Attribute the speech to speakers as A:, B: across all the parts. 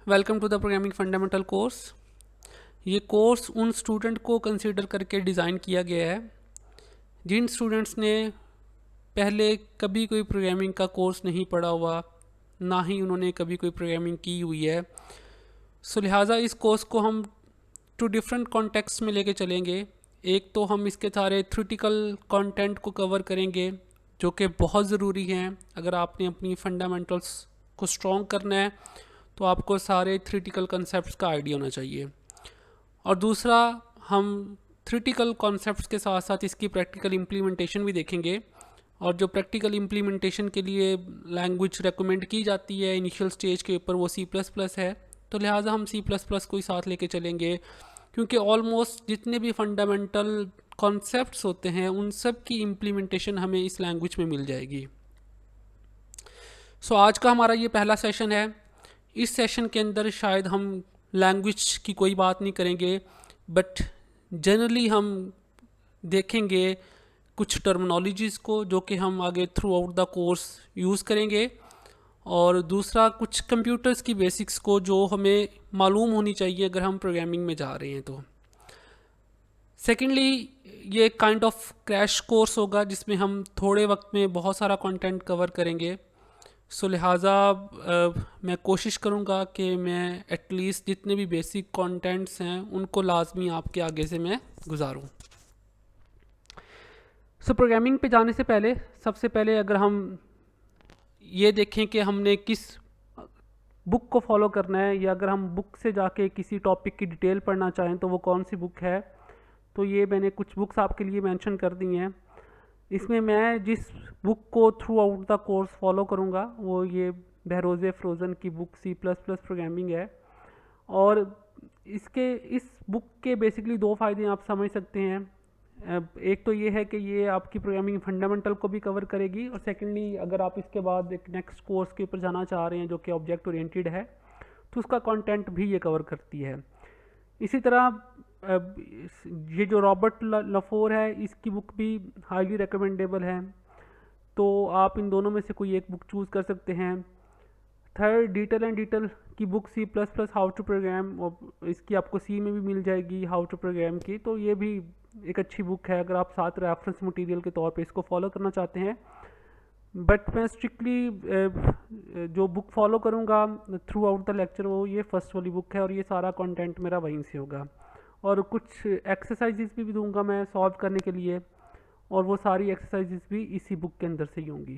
A: Welcome to the programming fundamental course. ये course उन student को कंसीडर करके डिज़ाइन किया गया है जिन स्टूडेंट्स ने पहले कभी कोई प्रोग्रामिंग का कोर्स नहीं पढ़ा हुआ, ना ही उन्होंने कभी कोई प्रोग्रामिंग की हुई है। सो लिहाजा इस कोर्स को हम टू डिफरेंट कॉन्टेक्स्ट में लेके चलेंगे। एक तो हम इसके सारे थ्योरेटिकल कंटेंट को कवर करेंगे जो कि बहुत ज़रूरी हैं। अगर आपने अपनी फंडामेंटल्स को स्ट्रॉन्ग करना है तो आपको सारे थ्योरेटिकल कॉन्सेप्ट्स का आइडिया होना चाहिए। और दूसरा, हम थ्योरेटिकल कॉन्सेप्ट्स के साथ साथ इसकी प्रैक्टिकल इम्प्लीमेंटेशन भी देखेंगे। और जो प्रैक्टिकल इम्प्लीमेंटेशन के लिए लैंग्वेज रेकमेंड की जाती है इनिशियल स्टेज के ऊपर, वो C++ है। तो लिहाजा हम C++ को ही साथ लेके चलेंगे, क्योंकि ऑलमोस्ट जितने भी फंडामेंटल कॉन्सेप्ट्स होते हैं उन सब की इम्प्लीमेंटेशन हमें इस लैंग्वेज में मिल जाएगी। सो आज का हमारा ये पहला सेशन है। इस सेशन के अंदर शायद हम लैंग्वेज की कोई बात नहीं करेंगे, बट जनरली हम देखेंगे कुछ टर्मिनोलॉजीज़ को जो कि हम आगे through out the course use करेंगे। और दूसरा, कुछ कंप्यूटर्स की बेसिक्स को जो हमें मालूम होनी चाहिए अगर हम प्रोग्रामिंग में जा रहे हैं तो। सेकेंडली, ये काइंड ऑफ क्रैश कोर्स होगा जिसमें हम थोड़े वक्त में बहुत सारा कंटेंट कवर करेंगे। सो लिहाजा मैं कोशिश करूँगा कि मैं एटलीस्ट जितने भी बेसिक कंटेंट्स हैं उनको लाजमी आपके आगे से मैं गुजारूँ। सो प्रोग्रामिंग पे जाने से पहले सबसे पहले अगर हम ये देखें कि हमने किस बुक को फॉलो करना है, या अगर हम बुक से जाके किसी टॉपिक की डिटेल पढ़ना चाहें तो वो कौन सी बुक है, तो ये मैंने कुछ बुक्स आपके लिए मेंशन कर दी हैं। इसमें मैं जिस बुक को through out the course follow करूँगा वो ये बहरोज़ फ्रोज़न की बुक C++ प्रोग्रामिंग है। और इस बुक के बेसिकली दो फ़ायदे आप समझ सकते हैं। एक तो ये है कि ये आपकी प्रोग्रामिंग फंडामेंटल को भी कवर करेगी, और सेकेंडली अगर आप इसके बाद एक नेक्स्ट कोर्स के ऊपर जाना चाह रहे हैं जो कि ऑब्जेक्ट ओरिएंटेड है तो उसका कंटेंट भी ये कवर करती है। इसी तरह ये जो रॉबर्ट लफोर है इसकी बुक भी हाईली रिकमेंडेबल है, तो आप इन दोनों में से कोई एक बुक चूज़ कर सकते हैं। थर्ड, डिटेल की book C++ how to program, और इसकी आपको C में भी मिल जाएगी हाउ टू प्रोग्राम की, तो ये भी एक अच्छी बुक है अगर आप साथ रेफरेंस मटेरियल के तौर पे इसको फॉलो करना चाहते हैं। बट मैं स्ट्रिक्टली जो बुक फॉलो करूँगा थ्रू आउट द लेक्चर वो ये फर्स्ट वाली बुक है, और ये सारा कंटेंट मेरा वहीं से होगा। और कुछ एक्सरसाइजेस भी दूंगा मैं सॉल्व करने के लिए, और वो सारी एक्सरसाइजेस भी इसी बुक के अंदर से ही होंगी।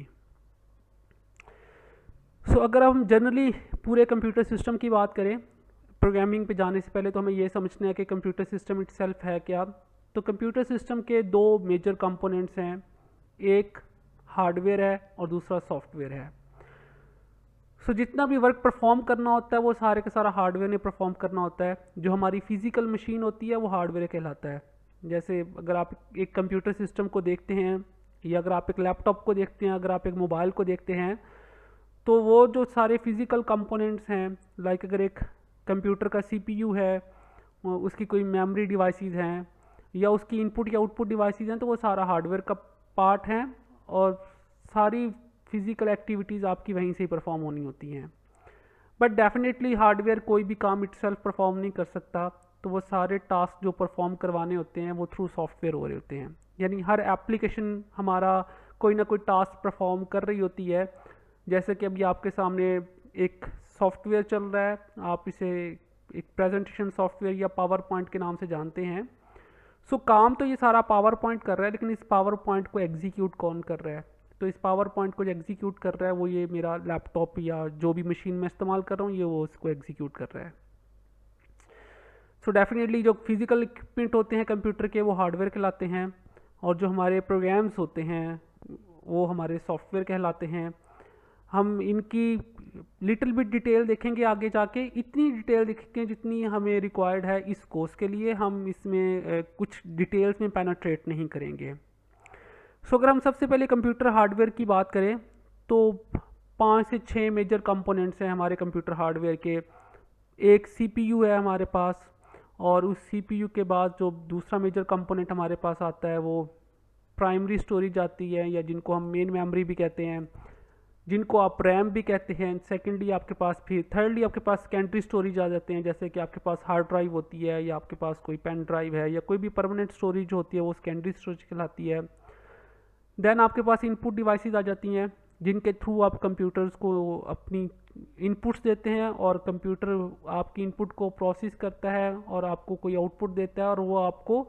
A: सो अगर हम जनरली पूरे कंप्यूटर सिस्टम की बात करें प्रोग्रामिंग पे जाने से पहले, तो हमें ये समझना है कि कंप्यूटर सिस्टम इटसेल्फ है क्या। तो कंप्यूटर सिस्टम के दो मेजर कंपोनेंट्स हैं, एक हार्डवेयर है और दूसरा सॉफ्टवेयर है। सो जितना भी वर्क परफॉर्म करना होता है वो सारे का सारा हार्डवेयर ने परफॉर्म करना होता है। जो हमारी फिजिकल मशीन होती है वो हार्डवेयर कहलाता है। जैसे अगर आप एक कंप्यूटर सिस्टम को देखते हैं, या अगर आप एक लैपटॉप को देखते हैं, अगर आप एक मोबाइल को देखते हैं, तो वो जो सारे फिजिकल कंपोनेंट्स हैं, लाइक अगर एक कंप्यूटर का CPU है, उसकी कोई मेमोरी डिवाइसेस हैं, या उसकी इनपुट या आउटपुट डिवाइसेस हैं, तो वो सारा हार्डवेयर का पार्ट है, और सारी फिजिकल एक्टिविटीज़ आपकी वहीं से ही परफॉर्म होनी होती हैं। बट डेफिनेटली हार्डवेयर कोई भी काम इटसेल्फ परफॉर्म नहीं कर सकता, तो वो सारे टास्क जो परफॉर्म करवाने होते हैं वो थ्रू सॉफ्टवेयर हो रहे होते हैं। यानी हर एप्लीकेशन हमारा कोई ना कोई टास्क परफॉर्म कर रही होती है। जैसे कि अभी आपके सामने एक सॉफ्टवेयर चल रहा है, आप इसे एक प्रेजेंटेशन सॉफ्टवेयर या पावर पॉइंट के नाम से जानते हैं। सो काम तो ये सारा पावर पॉइंट कर रहा है, लेकिन इस पावर पॉइंट को एग्जीक्यूट कौन कर रहा है? तो इस पावर पॉइंट को जो एग्जीक्यूट कर रहा है वो ये मेरा लैपटॉप या जो भी मशीन मैं इस्तेमाल कर रहा हूँ, ये वो उसको एग्जीक्यूट कर रहा है। सो डेफिनेटली जो फिजिकल इक्विपमेंट होते हैं कंप्यूटर के वो हार्डवेयर कहलाते हैं, और जो हमारे प्रोग्राम्स होते हैं वो हमारे सॉफ्टवेयर कहलाते हैं। हम इनकी लिटिल बिट डिटेल देखेंगे आगे जाके, इतनी डिटेल देखेंगे जितनी हमें रिक्वायर्ड है इस कोर्स के लिए। हम इसमें कुछ डिटेल्स में पेनिट्रेट नहीं करेंगे। सो अगर हम सबसे पहले कंप्यूटर हार्डवेयर की बात करें तो 5 से 6 मेजर कंपोनेंट्स हैं हमारे कंप्यूटर हार्डवेयर के। एक CPU है हमारे पास, और उस CPU के बाद जो दूसरा मेजर कंपोनेंट हमारे पास आता है वो प्राइमरी स्टोरेज आती है, या जिनको हम मेन मेमोरी भी कहते हैं। जिनको आप रैम भी कहते हैं। सेकेंडली आपके पास, फिर थर्डली आपके पास सेकेंडरी स्टोरेज आ जाते हैं, जैसे कि आपके पास हार्ड ड्राइव होती है या आपके पास कोई पेन ड्राइव है या कोई भी परमानेंट स्टोरेज होती है, वो सेकेंडरी स्टोरेज कहलाती है। देन आपके पास इनपुट डिवाइसेस आ जाती हैं, जिनके थ्रू आप कंप्यूटर्स को अपनी इनपुट्स देते हैं और कंप्यूटर आपकी इनपुट को प्रोसेस करता है और आपको कोई आउटपुट देता है, और वो आपको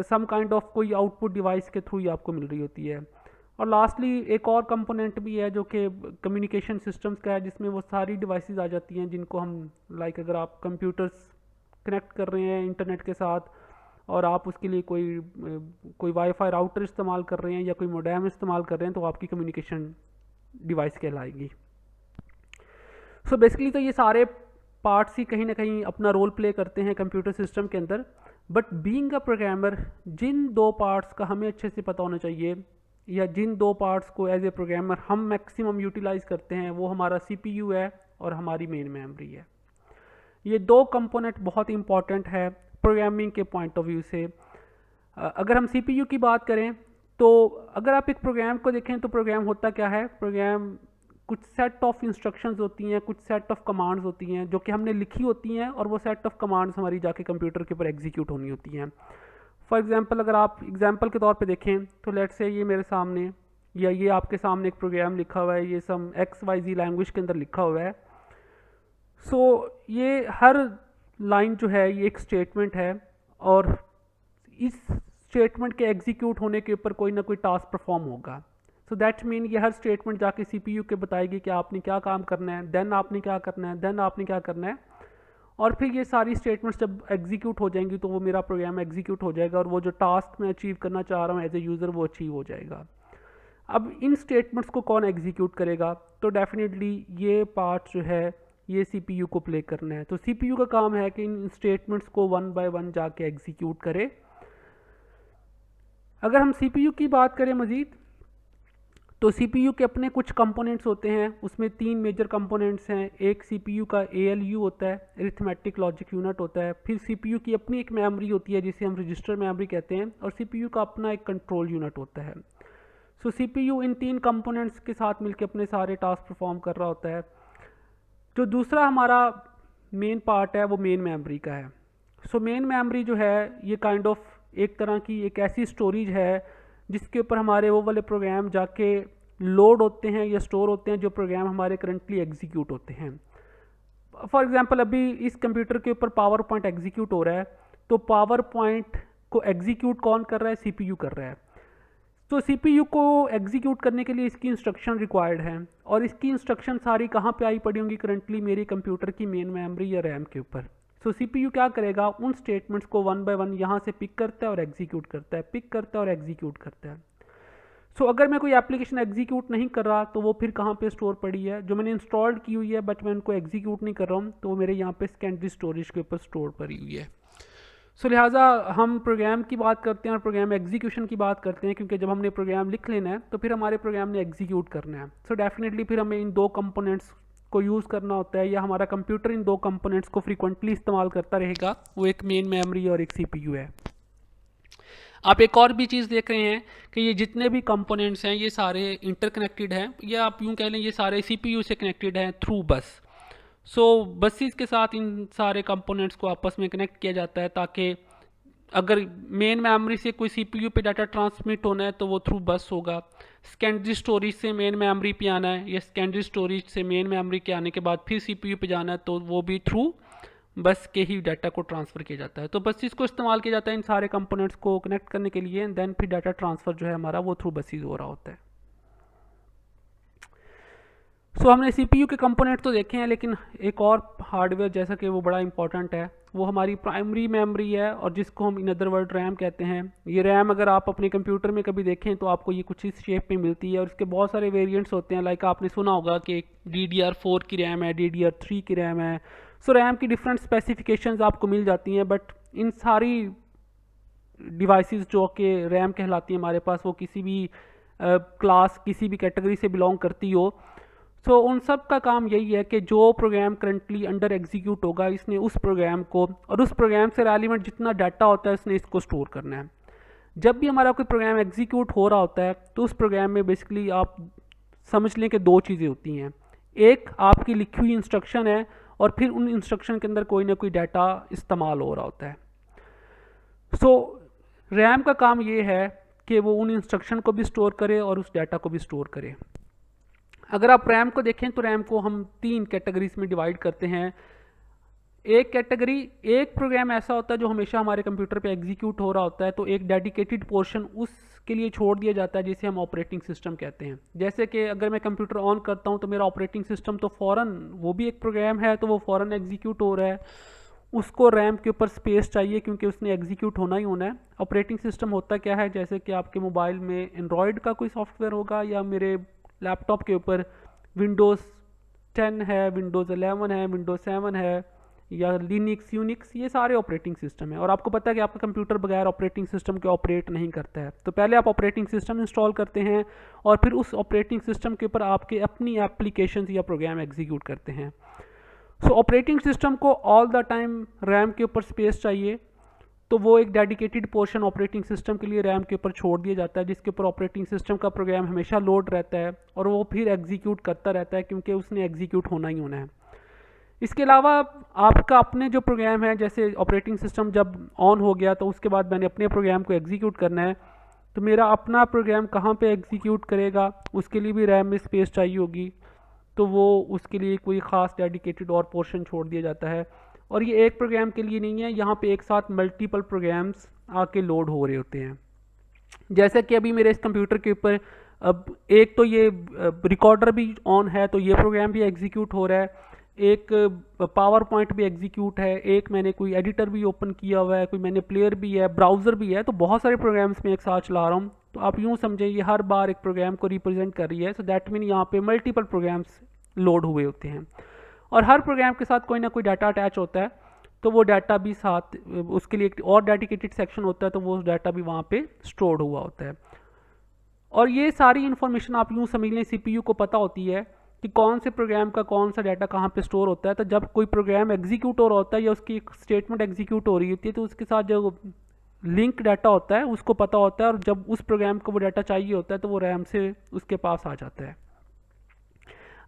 A: सम काइंड ऑफ कोई आउटपुट डिवाइस के थ्रू ही आपको मिल रही होती है। और लास्टली एक और कंपोनेंट भी है जो कि कम्युनिकेशन सिस्टम्स का है, जिसमें वो सारी डिवाइसेस आ जाती हैं जिनको हम अगर आप कंप्यूटर्स कनेक्ट कर रहे हैं इंटरनेट के साथ और आप उसके लिए कोई वाईफाई राउटर इस्तेमाल कर रहे हैं या कोई मोडेम इस्तेमाल कर रहे हैं, तो आपकी कम्युनिकेशन डिवाइस कहलाएगी। सो बेसिकली तो ये सारे पार्ट्स ही कहीं ना कहीं अपना रोल प्ले करते हैं कंप्यूटर सिस्टम के अंदर। बट बीइंग अ प्रोग्रामर, जिन दो पार्ट्स का हमें अच्छे से पता होना चाहिए या जिन दो पार्ट्स को एज ए प्रोग्रामर हम मैक्सिमम यूटिलाइज करते हैं, वो हमारा सीपीयू है और हमारी मेन मेमोरी है। ये दो कंपोनेंट बहुत इंपॉर्टेंट है प्रोग्रामिंग के पॉइंट ऑफ व्यू से। अगर हम सीपीयू की बात करें तो अगर आप एक प्रोग्राम को देखें तो प्रोग्राम होता क्या है, प्रोग्राम कुछ सेट ऑफ इंस्ट्रक्शंस होती हैं, कुछ सेट ऑफ कमांड्स होती हैं जो कि हमने लिखी होती हैं, और वो सेट ऑफ कमांड्स हमारी जाके कंप्यूटर के ऊपर एग्जीक्यूट होनी होती हैं। फॉर एग्जांपल अगर आप एग्जांपल के तौर पे देखें तो लेट्स से ये मेरे सामने या ये आपके सामने एक प्रोग्राम लिखा हुआ है, ये सम XYZ लैंग्वेज के अंदर लिखा हुआ है। सो ये हर लाइन जो है ये एक स्टेटमेंट है, और इस स्टेटमेंट के एग्जीक्यूट होने के ऊपर कोई ना कोई टास्क परफॉर्म होगा। सो दैट मीन ये हर स्टेटमेंट जाके सीपीयू के बताएगी कि आपने क्या काम करना है, देन आपने क्या करना है, देन आपने क्या करना है, और फिर ये सारी स्टेटमेंट्स जब एग्जीक्यूट हो जाएंगी तो वो मेरा प्रोग्राम एग्जीक्यूट हो जाएगा और वो जो टास्क मैं अचीव करना चाह रहा हूँ एज ए यूज़र वो अचीव हो जाएगा। अब इन स्टेटमेंट्स को कौन एग्जीक्यूट करेगा, तो डेफिनेटली ये पार्ट जो है ये सीपीयू को प्ले करना है। तो सीपीयू का काम है कि इन स्टेटमेंट्स को वन बाय वन जाके एग्जीक्यूट करे। अगर हम सीपीयू की बात करें मज़ीद, तो सीपीयू के अपने कुछ कंपोनेंट्स होते हैं, उसमें तीन मेजर कंपोनेंट्स हैं। एक सीपीयू का एएलयू होता है, अरिथमेटिक लॉजिक यूनिट होता है, फिर सीपीयू की अपनी एक मेमोरी होती है जिसे हम रजिस्टर मेमोरी कहते हैं, और सीपीयू का अपना एक कंट्रोल यूनिट होता है। सो सीपीयू इन तीन कंपोनेंट्स के साथ मिलकर अपने सारे टास्क परफॉर्म कर रहा होता है। जो दूसरा हमारा मेन पार्ट है वो मेन मेमोरी का है। सो मेन मेमोरी जो है ये काइंड ऑफ एक तरह की एक ऐसी स्टोरेज है जिसके ऊपर हमारे वो वाले प्रोग्राम जाके लोड होते हैं या स्टोर होते हैं जो प्रोग्राम हमारे करंटली एग्जीक्यूट होते हैं। फॉर एग्जांपल अभी इस कंप्यूटर के ऊपर पावर पॉइंट एग्जीक्यूट हो रहा है, तो पावर पॉइंट को एग्जीक्यूट कौन कर रहा है, सीपीयू कर रहा है। तो सीपीयू को एग्जीक्यूट करने के लिए इसकी इंस्ट्रक्शन रिक्वायर्ड है, और इसकी इंस्ट्रक्शन सारी कहाँ पे आई पड़ी होंगी, करंटली मेरी कंप्यूटर की मेन मेमोरी या रैम के ऊपर। सो सीपीयू क्या करेगा, उन स्टेटमेंट्स को वन बाय वन यहाँ से पिक करता है और एग्जीक्यूट करता है, पिक करता है और एग्जीक्यूट करता है। सो अगर मैं कोई एप्लीकेशन एग्जीक्यूट नहीं कर रहा तो वो फिर कहाँ पे स्टोर पड़ी है, जो मैंने इंस्टॉल्ड की हुई है बट मैं उनको एग्जीक्यूट नहीं कर रहा हूँ, तो वो मेरे यहाँ पे सेकेंडरी स्टोरेज के ऊपर स्टोर पड़ी हुई है। सो लिहाजा हम प्रोग्राम की बात करते हैं और प्रोग्राम एग्जीक्यूशन की बात करते हैं, क्योंकि जब हमने प्रोग्राम लिख लेना है तो फिर हमारे प्रोग्राम ने एग्जीक्यूट करना है। सो डेफिनेटली फिर हमें इन दो कंपोनेंट्स को यूज़ करना होता है, या हमारा कंप्यूटर इन दो कंपोनेंट्स को फ्रीक्वेंटली इस्तेमाल करता रहेगा। वो एक मेन मेमोरी और एक सीपीयू है। आप एक और भी चीज़ देख रहे हैं कि ये जितने भी कंपोनेंट्स हैं ये सारे इंटरकनेक्टेड हैं, या आप यूँ कह लें ये सारे सीपीयू से कनेक्टेड हैं थ्रू बस। सो बसेस के साथ इन सारे कंपोनेंट्स को आपस में कनेक्ट किया जाता है, ताकि अगर मेन मेमोरी से कोई सीपीयू पे डाटा ट्रांसमिट होना है तो वो थ्रू बस होगा, सेकेंडरी स्टोरेज से मेन मेमोरी पे आना है या सेकेंडरी स्टोरेज से मेन मेमोरी के आने के बाद फिर सीपीयू पे जाना है तो वो भी थ्रू बस के ही डाटा को ट्रांसफ़र किया जाता है। तो बसेस को इस्तेमाल किया जाता है इन सारे कंपोनेंट्स को कनेक्ट करने के लिए, एंड देन फिर डाटा ट्रांसफ़र जो है हमारा वो थ्रू बसेस हो रहा होता है। सो हमने सीपीयू के कंपोनेंट तो देखे हैं, लेकिन एक और हार्डवेयर जैसा कि वो बड़ा इंपॉर्टेंट है, वो हमारी प्राइमरी मेमोरी है, और जिसको हम इन अदर वर्ड रैम कहते हैं। ये रैम अगर आप अपने कंप्यूटर में कभी देखें तो आपको ये कुछ इस शेप में मिलती है, और इसके बहुत सारे वेरिएंट्स होते हैं। लाइक आपने सुना होगा कि DDR4 की रैम है, DDR3 की रैम है। सो रैम की डिफरेंट स्पेसिफिकेशंस आपको मिल जाती हैं, बट इन सारी डिवाइसेस जो कि रैम कहलाती हैं हमारे पास, वो किसी भी क्लास किसी भी कैटेगरी से बिलोंग करती हो। सो उन सब का काम यही है कि जो प्रोग्राम करंटली अंडर एग्जीक्यूट होगा, इसने उस प्रोग्राम को और उस प्रोग्राम से रेलिवेंट जितना डाटा होता है इसने इसको स्टोर करना है। जब भी हमारा कोई प्रोग्राम एग्जीक्यूट हो रहा होता है तो उस प्रोग्राम में बेसिकली आप समझ लें कि दो चीज़ें होती हैं, एक आपकी लिखी हुई इंस्ट्रक्शन है और फिर उन इंस्ट्रक्शन के अंदर कोई ना कोई डाटा इस्तेमाल हो रहा होता है। सो रैम का काम ये है कि वो उन इंस्ट्रक्शन को भी स्टोर करे और उस डाटा को भी स्टोर करे। अगर आप रैम को देखें तो रैम को हम 3 कैटेगरीज में डिवाइड करते हैं। एक कैटेगरी, एक प्रोग्राम ऐसा होता है जो हमेशा हमारे कंप्यूटर पे एग्जीक्यूट हो रहा होता है, तो एक डेडिकेटेड पोर्शन उसके लिए छोड़ दिया जाता है जिसे हम ऑपरेटिंग सिस्टम कहते हैं। जैसे कि अगर मैं कंप्यूटर ऑन करता हूं तो मेरा ऑपरेटिंग सिस्टम तो फ़ौरन, वो भी एक प्रोग्राम है तो वो फ़ौरन एग्जीक्यूट हो रहा है, उसको रैम के ऊपर स्पेस चाहिए क्योंकि उसने एग्जीक्यूट होना ही होना है। ऑपरेटिंग सिस्टम होता क्या है, जैसे कि आपके मोबाइल में एंड्रॉयड का कोई सॉफ्टवेयर होगा या मेरे लैपटॉप के ऊपर विंडोज़ 10 है, विंडोज़ 11 है, विंडोज़ 7 है या लिनक्स, यूनिक्स, ये सारे ऑपरेटिंग सिस्टम है। और आपको पता है कि आपका कंप्यूटर बगैर ऑपरेटिंग सिस्टम के ऑपरेट नहीं करता है। तो पहले आप ऑपरेटिंग सिस्टम इंस्टॉल करते हैं और फिर उस ऑपरेटिंग सिस्टम के ऊपर आपके अपनी एप्लीकेशंस या प्रोग्राम एग्जीक्यूट करते हैं। सो ऑपरेटिंग सिस्टम को ऑल द टाइम रैम के ऊपर स्पेस चाहिए, तो वो एक डेडिकेटेड पोर्शन ऑपरेटिंग सिस्टम के लिए रैम के ऊपर छोड़ दिया जाता है, जिसके ऊपर ऑपरेटिंग सिस्टम का प्रोग्राम हमेशा लोड रहता है और वो फिर एग्जीक्यूट करता रहता है क्योंकि उसने एग्जीक्यूट होना ही होना है। इसके अलावा आपका अपने जो प्रोग्राम है, जैसे ऑपरेटिंग सिस्टम जब ऑन हो गया तो उसके बाद मैंने अपने प्रोग्राम को एग्जीक्यूट करना है, तो मेरा अपना प्रोग्राम कहाँ पे एग्जीक्यूट करेगा, उसके लिए भी रैम में स्पेस चाहिए होगी, तो वो उसके लिए कोई ख़ास डेडिकेटेड और पोर्शन छोड़ दिया जाता है। और ये एक प्रोग्राम के लिए नहीं है, यहाँ पे एक साथ मल्टीपल प्रोग्राम्स आके लोड हो रहे होते हैं। जैसे कि अभी मेरे इस कंप्यूटर के ऊपर अब एक तो ये रिकॉर्डर भी ऑन है, तो ये प्रोग्राम भी एग्जीक्यूट हो रहा है, एक पावर पॉइंट भी एग्जीक्यूट है, एक मैंने कोई एडिटर भी ओपन किया हुआ है, कोई मैंने प्लेयर भी है, ब्राउज़र भी है, तो बहुत सारे प्रोग्राम्स में एक साथ चला रहा हूँ। तो आप यूँ समझें ये हर बार एक प्रोग्राम को रिप्रेजेंट कर रही है। सो दैट मीन यहाँ पे मल्टीपल प्रोग्राम्स लोड हुए होते हैं और हर प्रोग्राम के साथ कोई ना कोई डाटा अटैच होता है, तो वो डाटा भी साथ, उसके लिए एक और डेडिकेटेड सेक्शन होता है, तो वो डाटा भी वहाँ पे स्टोर्ड हुआ होता है। और ये सारी इन्फॉर्मेशन आप यूँ समझ लें CPU को पता होती है कि कौन से प्रोग्राम का कौन सा डाटा कहाँ पे स्टोर होता है। तो जब कोई प्रोग्राम एग्जीक्यूट हो रहा होता है या उसकी एक स्टेटमेंट एग्जीक्यूट हो रही होती है, तो उसके साथ जो लिंक डाटा होता है उसको पता होता है, और जब उस प्रोग्राम को वो डाटा चाहिए होता है तो वो रैम से उसके पास आ जाता है।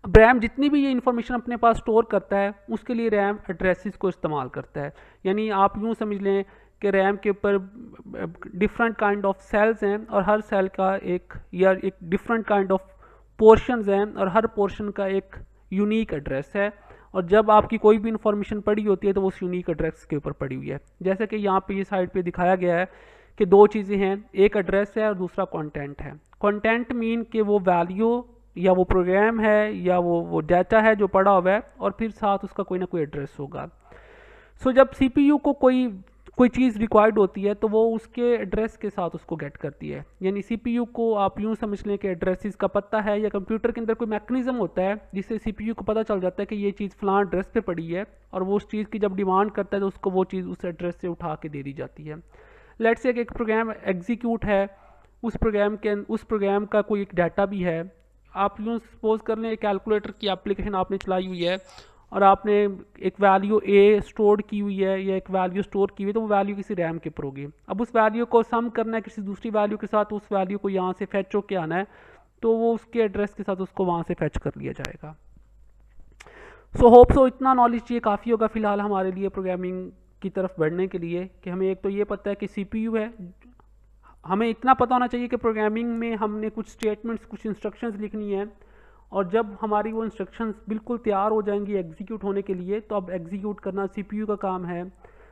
A: रैम जितनी भी ये इन्फॉर्मेशन अपने पास स्टोर करता है उसके लिए रैम एड्रेसेस को इस्तेमाल करता है। यानी आप यूँ समझ लें कि रैम के ऊपर डिफरेंट काइंड ऑफ सेल्स हैं और हर सेल का एक डिफरेंट काइंड ऑफ पोर्शंस हैं और हर पोर्शन का एक यूनिक एड्रेस है, और जब आपकी कोई भी इंफॉर्मेशन पड़ी होती है तो वो उस यूनिक एड्रेस के ऊपर पड़ी हुई है। जैसे कि यहाँ पे ये साइड पे दिखाया गया है कि दो चीज़ें हैं, एक एड्रेस है और दूसरा कंटेंट है। कंटेंट मीन कि वो वैल्यू या वो प्रोग्राम है या वो डाटा है जो पड़ा हुआ है, और फिर साथ उसका कोई ना कोई एड्रेस होगा। सो जब CPU को कोई चीज़ रिक्वायर्ड होती है तो वो उसके एड्रेस के साथ उसको गेट करती है। यानी CPU को आप यूँ समझ लें कि एड्रेसेस का पता है, या कंप्यूटर के अंदर कोई मैकेनिज्म होता है जिससे CPU को पता चल जाता है कि ये चीज़ फ़लाँ एड्रेस पे पड़ी है, और वो उस चीज़ की जब डिमांड करता है तो उसको वो चीज़ उस एड्रेस से उठा के दे दी जाती है। लेट्स से एक प्रोग्राम एग्जीक्यूट है, उस प्रोग्राम का कोई एक डाटा भी है। आप यूँ सपोज कर लें कैलकुलेटर की एप्लीकेशन आपने चलाई हुई है और आपने एक वैल्यू A स्टोर की हुई है या एक वैल्यू स्टोर की हुई है, तो वो वैल्यू किसी रैम के ऊपर होगी। अब उस वैल्यू को सम करना है किसी दूसरी वैल्यू के साथ, उस वैल्यू को यहाँ से फैच होके आना है, तो वो उसके एड्रेस के साथ उसको वहाँ से फैच कर लिया जाएगा। सो होप सो इतना नॉलेज ये काफ़ी होगा फ़िलहाल हमारे लिए प्रोग्रामिंग की तरफ बढ़ने के लिए, कि हमें एक तो ये पता है कि CPU है, हमें इतना पता होना चाहिए कि प्रोग्रामिंग में हमने कुछ स्टेटमेंट्स, कुछ इंस्ट्रक्शंस लिखनी है, और जब हमारी वो इंस्ट्रक्शंस बिल्कुल तैयार हो जाएंगी एग्जीक्यूट होने के लिए, तो अब एग्जीक्यूट करना CPU का काम है।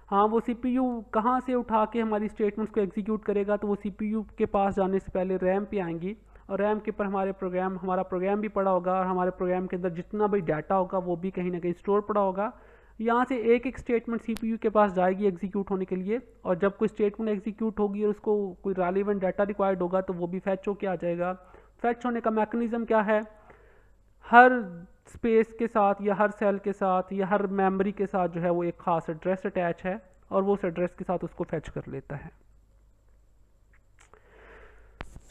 A: हाँ, वो CPU कहाँ से उठा के हमारी स्टेटमेंट्स को एग्जीक्यूट करेगा, तो वो CPU के पास जाने से पहले रैम पे आएंगी, और रैम के ऊपर हमारा प्रोग्राम भी पड़ा होगा, और हमारे प्रोग्राम के अंदर जितना भी डाटा होगा वो भी कहीं ना कहीं स्टोर पड़ा होगा। यहाँ से एक एक स्टेटमेंट CPU के पास जाएगी एग्जीक्यूट होने के लिए, और जब कोई स्टेटमेंट एग्जीक्यूट होगी और उसको कोई रेलिवेंट डाटा रिक्वायर्ड होगा तो वो भी फैच होके आ जाएगा। फैच होने का मैकेनिज्म क्या है, हर स्पेस के साथ या हर सेल के साथ या हर मेमोरी के साथ जो है वो एक ख़ास एड्रेस अटैच है, और वो उस एड्रेस के साथ उसको फैच कर लेता है।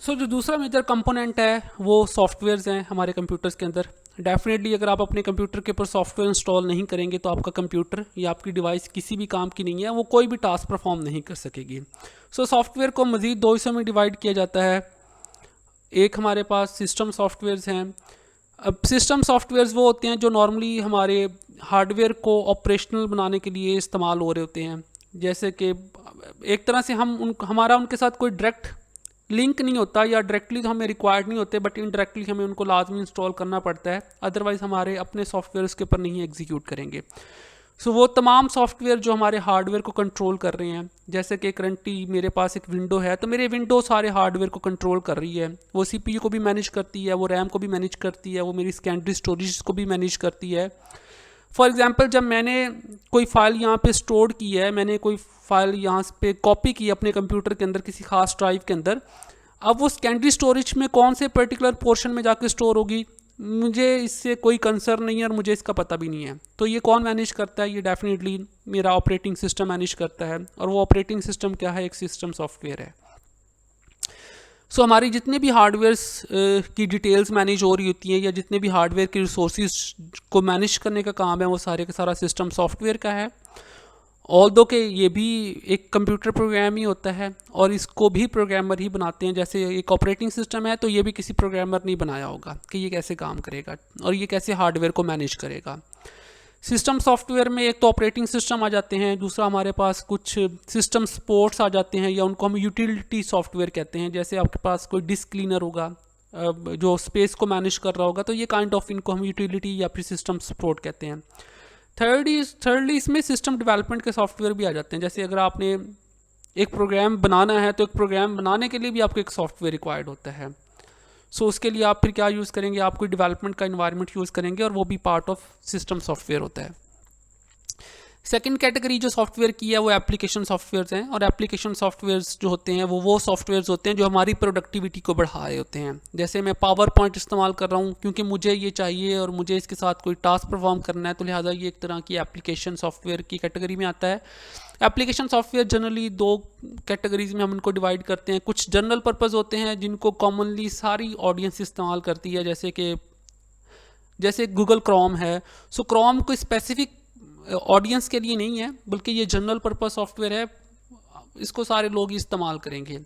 A: सो जो दूसरा मेजर कंपोनेंट है वो सॉफ्टवेयर्स हैं हमारे कंप्यूटर्स के अंदर। डेफिनेटली अगर आप अपने कंप्यूटर के ऊपर सॉफ्टवेयर इंस्टॉल नहीं करेंगे तो आपका कंप्यूटर या आपकी डिवाइस किसी भी काम की नहीं है, वो कोई भी टास्क परफॉर्म नहीं कर सकेगी। सो सॉफ्टवेयर को मज़ीद दो हिस्सों में डिवाइड किया जाता है। एक हमारे पास सिस्टम सॉफ्टवेयर्स हैं। अब सिस्टम सॉफ्टवेयर्स वो होते हैं जो नॉर्मली हमारे हार्डवेयर को ऑपरेशनल बनाने के लिए इस्तेमाल हो रहे होते हैं। जैसे कि एक तरह से हमारा उनके साथ कोई डायरेक्ट लिंक नहीं होता, या डायरेक्टली तो हमें रिक्वायर्ड नहीं होते, बट इनडायरेक्टली हमें उनको लाजमी इंस्टॉल करना पड़ता है, अदरवाइज़ हमारे अपने सॉफ्टवेयर उसके ऊपर नहीं एग्जीक्यूट करेंगे। सो वो तमाम सॉफ्टवेयर जो हमारे हार्डवेयर को कंट्रोल कर रहे हैं, जैसे कि करंटली मेरे पास एक विंडो है, तो मेरे विंडो सारे हार्डवेयर को कंट्रोल कर रही है। वो सीपीयू को भी मैनेज करती है, वो रैम को भी मैनेज करती है, वो मेरी सेकेंडरी स्टोरेज को भी मैनेज करती है। फॉर एग्जांपल, जब मैंने कोई फ़ाइल यहाँ पे स्टोर की है, मैंने कोई फ़ाइल यहाँ पे कॉपी की अपने कंप्यूटर के अंदर किसी खास ड्राइव के अंदर, अब वो सेकेंडरी स्टोरेज में कौन से पर्टिकुलर पोर्शन में जाके स्टोर होगी, मुझे इससे कोई कंसर्न नहीं है और मुझे इसका पता भी नहीं है। तो ये कौन मैनेज करता है? ये डेफिनेटली मेरा ऑपरेटिंग सिस्टम मैनेज करता है, और वो ऑपरेटिंग सिस्टम क्या है? एक सिस्टम सॉफ्टवेयर है। सो हमारी जितने भी हार्डवेयर्स की डिटेल्स मैनेज हो रही होती हैं, या जितने भी हार्डवेयर के रिसोर्सेज को मैनेज करने का काम है, वो सारे का सारा सिस्टम सॉफ्टवेयर का है। ऑल्दो के ये भी एक कंप्यूटर प्रोग्राम ही होता है, और इसको भी प्रोग्रामर ही बनाते हैं। जैसे एक ऑपरेटिंग सिस्टम है, तो ये भी किसी प्रोग्रामर नहीं बनाया होगा कि ये कैसे काम करेगा और ये कैसे हार्डवेयर को मैनेज करेगा। सिस्टम सॉफ्टवेयर में एक तो ऑपरेटिंग सिस्टम आ जाते हैं, दूसरा हमारे पास कुछ सिस्टम सपोर्ट्स आ जाते हैं, या उनको हम यूटिलिटी सॉफ्टवेयर कहते हैं। जैसे आपके पास कोई डिस्क क्लीनर होगा जो स्पेस को मैनेज कर रहा होगा, तो ये काइंड ऑफ इनको हम यूटिलिटी या फिर सिस्टम सपोर्ट कहते हैं। थर्डली इसमें सिस्टम डेवलपमेंट के सॉफ्टवेयर भी आ जाते हैं। जैसे अगर आपने एक प्रोग्राम बनाना है, तो एक प्रोग्राम बनाने के लिए भी आपको एक सॉफ्टवेयर रिक्वायर्ड होता है। सो उसके लिए आप फिर क्या यूज़ करेंगे? आप कोई डेवलपमेंट का इन्वायरमेंट यूज़ करेंगे, और वो भी पार्ट ऑफ सिस्टम सॉफ्टवेयर होता है। सेकंड कैटेगरी जो सॉफ्टवेयर की है वो एप्लीकेशन सॉफ्टवेयर्स हैं, और एप्लीकेशन सॉफ्टवेयर्स जो होते हैं वो सॉफ्टवेयर्स होते हैं जो हमारी प्रोडक्टिविटी को बढ़ा रहे होते हैं। जैसे मैं पावर पॉइंट इस्तेमाल कर रहा हूँ क्योंकि मुझे ये चाहिए और मुझे इसके साथ कोई टास्क परफॉर्म करना है, तो लिहाजा ये एक तरह की एप्लीकेशन सॉफ्टवेयर की कैटेगरी में आता है। एप्लीकेशन सॉफ्टवेयर जनरली दो कैटेगरीज में हम इनको डिवाइड करते हैं। कुछ जनरल पर्पज़ होते हैं जिनको कॉमनली सारी ऑडियंस इस्तेमाल करती है, जैसे गूगल क्रोम है। सो क्रोम कोई स्पेसिफिक ऑडियंस के लिए नहीं है, बल्कि ये जनरल पर्पस सॉफ्टवेयर है, इसको सारे लोग इस्तेमाल करेंगे।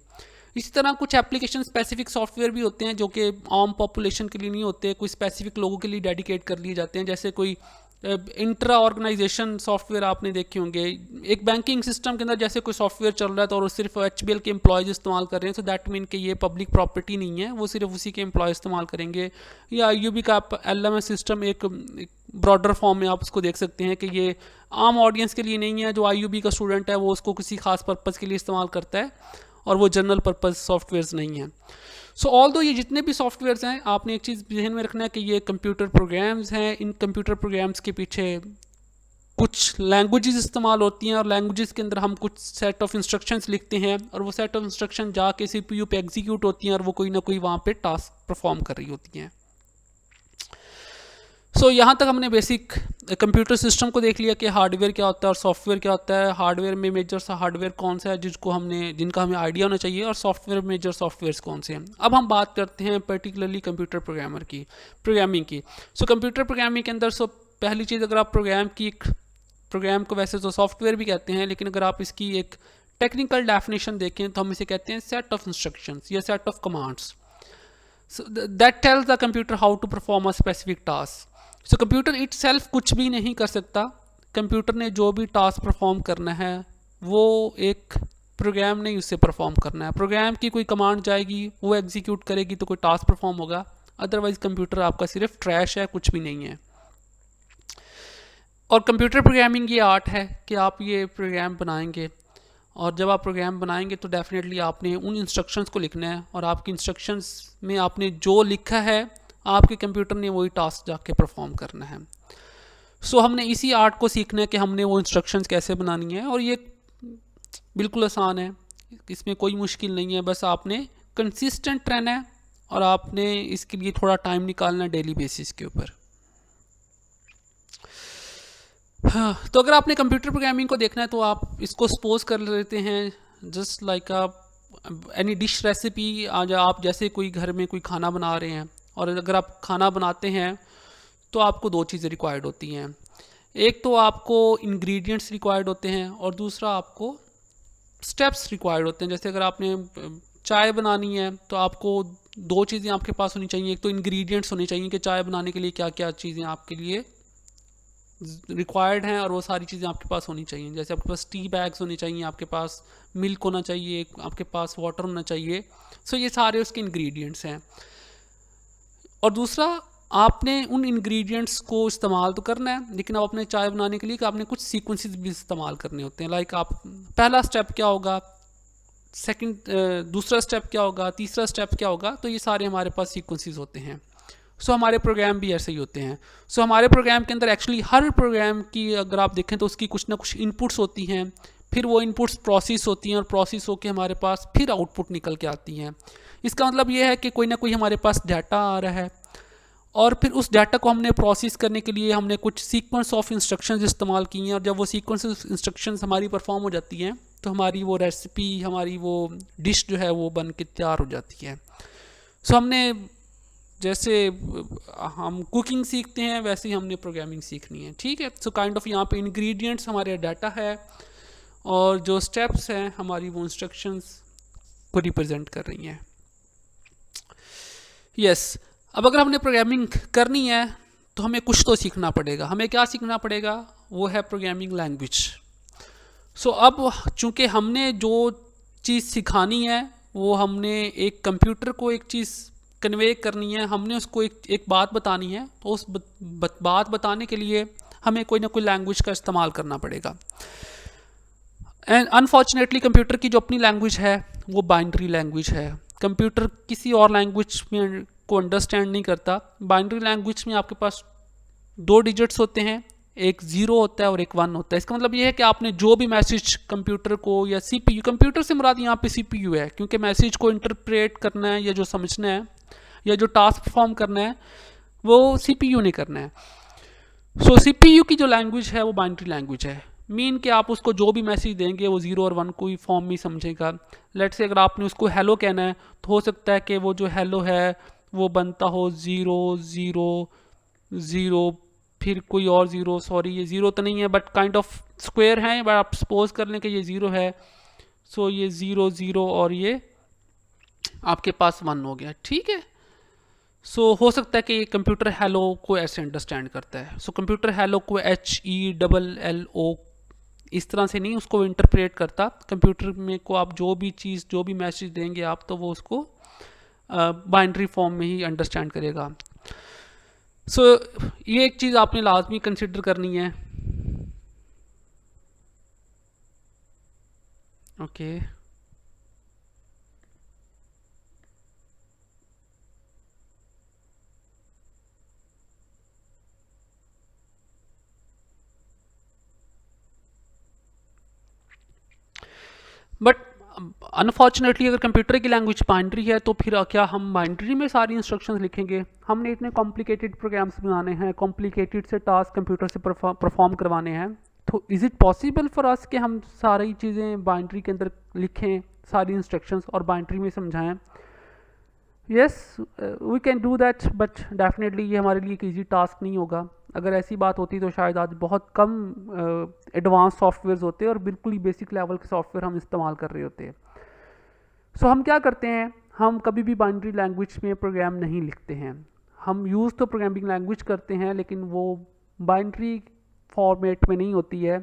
A: इसी तरह कुछ एप्लीकेशन स्पेसिफिक सॉफ्टवेयर भी होते हैं जो कि आम पॉपुलेशन के लिए नहीं होते, कोई स्पेसिफिक लोगों के लिए डेडिकेट कर लिए जाते हैं। जैसे कोई इंट्रा ऑर्गेनाइजेशन सॉफ्टवेयर आपने देखे होंगे, एक बैंकिंग सिस्टम के अंदर जैसे कोई सॉफ्टवेयर चल रहा है तो और सिर्फ HBL के एम्प्लॉयज़ इस्तेमाल कर रहे हैं, तो दैट मीन कि ये पब्लिक प्रॉपर्टी नहीं है, वो सिर्फ उसी के एम्प्लॉय इस्तेमाल करेंगे। या IUB का LMS सिस्टम एक ब्रॉडर फॉर्म में आप उसको देख सकते हैं कि ये आम ऑडियंस के लिए नहीं है। जो IUB का स्टूडेंट है वो उसको किसी खास पर्पज़ के लिए इस्तेमाल करता है, और वो जनरल पर्पज़ सॉफ्टवेयर्स नहीं है। सो ऑल्दो ये जितने भी सॉफ्टवेयर्स हैं, आपने एक चीज़ ध्यान में रखना है कि ये कंप्यूटर प्रोग्राम्स हैं। इन कंप्यूटर प्रोग्राम्स के पीछे कुछ लैंग्वेजेस इस्तेमाल होती हैं, और लैंग्वेजेस के अंदर हम कुछ सेट ऑफ इंस्ट्रक्शंस लिखते हैं, और वो सेट ऑफ इंस्ट्रक्शन जाके CPU पे एग्जीक्यूट होती हैं, और वो कोई ना कोई वहाँ पे टास्क परफॉर्म कर रही होती हैं। सो यहाँ तक हमने बेसिक कंप्यूटर सिस्टम को देख लिया कि हार्डवेयर क्या होता है और सॉफ्टवेयर क्या होता है। हार्डवेयर में मेजर सा हार्डवेयर कौन सा है जिनका हमें आइडिया होना चाहिए, और सॉफ्टवेयर में मेजर सॉफ्टवेयर्स कौन से हैं। अब हम बात करते हैं पर्टिकुलरली कंप्यूटर प्रोग्रामिंग की। सो कंप्यूटर प्रोग्रामिंग के अंदर पहली चीज़, अगर आप प्रोग्राम को वैसे तो सॉफ्टवेयर भी कहते हैं, लेकिन अगर आप इसकी एक टेक्निकल डेफिनेशन देखें तो हम इसे कहते हैं सेट ऑफ इंस्ट्रक्शंस या set of commands that tells the computer how to perform a specific task. So computer itself कुछ भी नहीं कर सकता। कंप्यूटर ने जो भी टास्क परफॉर्म करना है वो एक प्रोग्राम ने उससे परफॉर्म करना है। प्रोग्राम की कोई कमांड जाएगी, वो एग्जीक्यूट करेगी तो कोई टास्क परफॉर्म होगा, अदरवाइज कंप्यूटर आपका सिर्फ ट्रैश है, कुछ भी नहीं है। और कंप्यूटर प्रोग्रामिंग ये आर्ट है कि आप ये प्रोग्राम बनाएंगे, और जब आप प्रोग्राम बनाएंगे तो डेफिनेटली आपने उन इंस्ट्रक्शंस को लिखना है, और आपकी इंस्ट्रक्शंस में आपने जो लिखा है आपके कंप्यूटर ने वही टास्क जाके परफॉर्म करना है। सो हमने इसी आर्ट को सीखना है कि हमने वो इंस्ट्रक्शंस कैसे बनानी है, और ये बिल्कुल आसान है, इसमें कोई मुश्किल नहीं है। बस आपने कंसिस्टेंट रहना है, और आपने इसके लिए थोड़ा टाइम निकालना है डेली बेसिस के ऊपर। हाँ, तो अगर आपने कंप्यूटर प्रोग्रामिंग को देखना है तो आप इसको सपोज कर लेते हैं just like any dish recipe. आज आप जैसे कोई घर में कोई खाना बना रहे हैं, और अगर आप खाना बनाते हैं तो आपको दो चीज़ें रिक्वायर्ड होती हैं। एक तो आपको इंग्रेडिएंट्स रिक्वायर्ड होते हैं, और दूसरा आपको स्टेप्स रिक्वायर्ड होते हैं। जैसे अगर आपने चाय बनानी है तो आपको दो चीज़ें आपके पास होनी चाहिए, एक तो इंग्रेडिएंट्स होने चाहिए कि चाय बनाने के लिए क्या क्या चीज़ें आपके लिए रिक्वायर्ड हैं, और वो सारी चीज़ें आपके पास होनी चाहिए। जैसे आपके पास टी बैग्स होने चाहिए, आपके पास मिल्क होना चाहिए, आपके पास वाटर होना चाहिए। सो ये सारे उसके इंग्रेडिएंट्स हैं। और दूसरा, आपने उन इंग्रेडिएंट्स को इस्तेमाल तो करना है, लेकिन अब अपने चाय बनाने के लिए कि आपने कुछ सीक्वेंसेस भी इस्तेमाल करने होते हैं। लाइक आप पहला स्टेप क्या होगा, दूसरा स्टेप क्या होगा, तीसरा स्टेप क्या होगा, तो ये सारे हमारे पास सीक्वेंसेस होते हैं। सो हमारे प्रोग्राम भी ऐसे ही होते हैं। सो हमारे प्रोग्राम के अंदर एक्चुअली हर प्रोग्राम की अगर आप देखें तो उसकी कुछ ना कुछ इनपुट्स होती हैं, फिर वो इनपुट्स प्रोसेस होती हैं, और प्रोसेस होकर हमारे पास फिर आउटपुट निकल के आती हैं। इसका मतलब ये है कि कोई ना कोई हमारे पास डाटा आ रहा है, और फिर उस डाटा को हमने प्रोसेस करने के लिए हमने कुछ सीक्वेंस ऑफ इंस्ट्रक्शंस इस्तेमाल की हैं, और जब वो सीक्वेंस ऑफ इंस्ट्रक्शंस हमारी परफॉर्म हो जाती हैं तो हमारी वो रेसिपी, हमारी वो डिश जो है वो बन के तैयार हो जाती है। सो हमने जैसे हम कुकिंग सीखते हैं वैसे ही हमने प्रोग्रामिंग सीखनी है, ठीक है। सो काइंड ऑफ यहाँ पे इंग्रेडिएंट्स हमारे डाटा है, और जो स्टेप्स हैं हमारी वो इंस्ट्रक्शंस को रिप्रेजेंट कर रही हैं। यस, अब अगर हमने प्रोग्रामिंग करनी है तो हमें कुछ तो सीखना पड़ेगा। हमें क्या सीखना पड़ेगा, वो है प्रोग्रामिंग लैंग्वेज। सो अब चूंकि हमने जो चीज़ सिखानी है वो हमने एक कंप्यूटर को एक चीज़ कन्वे करनी है, हमने उसको एक बात बतानी है, तो उस बात बताने के लिए हमें कोई ना कोई लैंग्वेज का इस्तेमाल करना पड़ेगा। एंड अनफॉर्चुनेटली कंप्यूटर की जो अपनी लैंग्वेज है वो बाइनरी लैंग्वेज है। कंप्यूटर किसी और लैंग्वेज में को अंडरस्टैंड नहीं करता। बाइनरी लैंग्वेज में आपके पास दो डिजिट्स होते हैं, एक 0 होता है और एक 1 होता है। इसका मतलब ये है कि आपने जो भी मैसेज कंप्यूटर को या CPU, कंप्यूटर से मुराद यहाँ पे CPU है, क्योंकि मैसेज को इंटरप्रेट करना है या जो समझना है या जो टास्क परफॉर्म करना है वो CPU ने करना है। सो CPU की जो लैंग्वेज है वो बाइनरी लैंग्वेज है। मीन कि आप उसको जो भी मैसेज देंगे वो 0 और 1 को ही फॉर्म में समझेगा। लेट से अगर आपने उसको हेलो कहना है तो हो सकता है कि वो जो हेलो है वो बनता हो 0 0 0, फिर कोई और 0, सॉरी ये 0 तो नहीं है बट काइंड ऑफ स्क्वायर है, बट आप सपोज कर लें कि ये 0 है। सो ये 0 0 और ये आपके पास 1 हो गया, ठीक है। सो हो सकता है कि ये कंप्यूटर हेलो को ऐसे अंडरस्टैंड करता है। सो कंप्यूटर हेलो को HELLO इस तरह से नहीं उसको इंटरप्रेट करता। कंप्यूटर में को आप जो भी चीज़, जो भी मैसेज देंगे आप, तो वो उसको बाइनरी फॉर्म में ही अंडरस्टैंड करेगा। सो ये एक चीज़ आपने लाजमी कंसिडर करनी है। ओके, बट अनफॉर्चुनेटली अगर कंप्यूटर की लैंग्वेज बाइनरी है तो फिर क्या हम बाइनरी में सारी इंस्ट्रक्शंस लिखेंगे? हमने इतने कॉम्प्लिकेटेड प्रोग्राम्स बनाने हैं, कॉम्प्लिकेटेड से टास्क कंप्यूटर से परफॉर्म करवाने हैं, तो is it possible for us कि हम सारी चीज़ें बाइनरी के अंदर लिखें, सारी इंस्ट्रक्शंस और बाइनरी में समझाएं? Yes, we can do that, but definitely ये हमारे लिए एक ईजी टास्क नहीं होगा। अगर ऐसी बात होती तो शायद आज बहुत कम एडवांस सॉफ्टवेयर्स होते और बिल्कुल ही बेसिक लेवल के सॉफ्टवेयर हम इस्तेमाल कर रहे होते। सो हम क्या करते हैं, हम कभी भी बाइनरी लैंग्वेज में प्रोग्राम नहीं लिखते हैं। हम यूज़ तो प्रोग्रामिंग लैंग्वेज करते हैं लेकिन वो बाइनरी फॉर्मेट में नहीं होती है,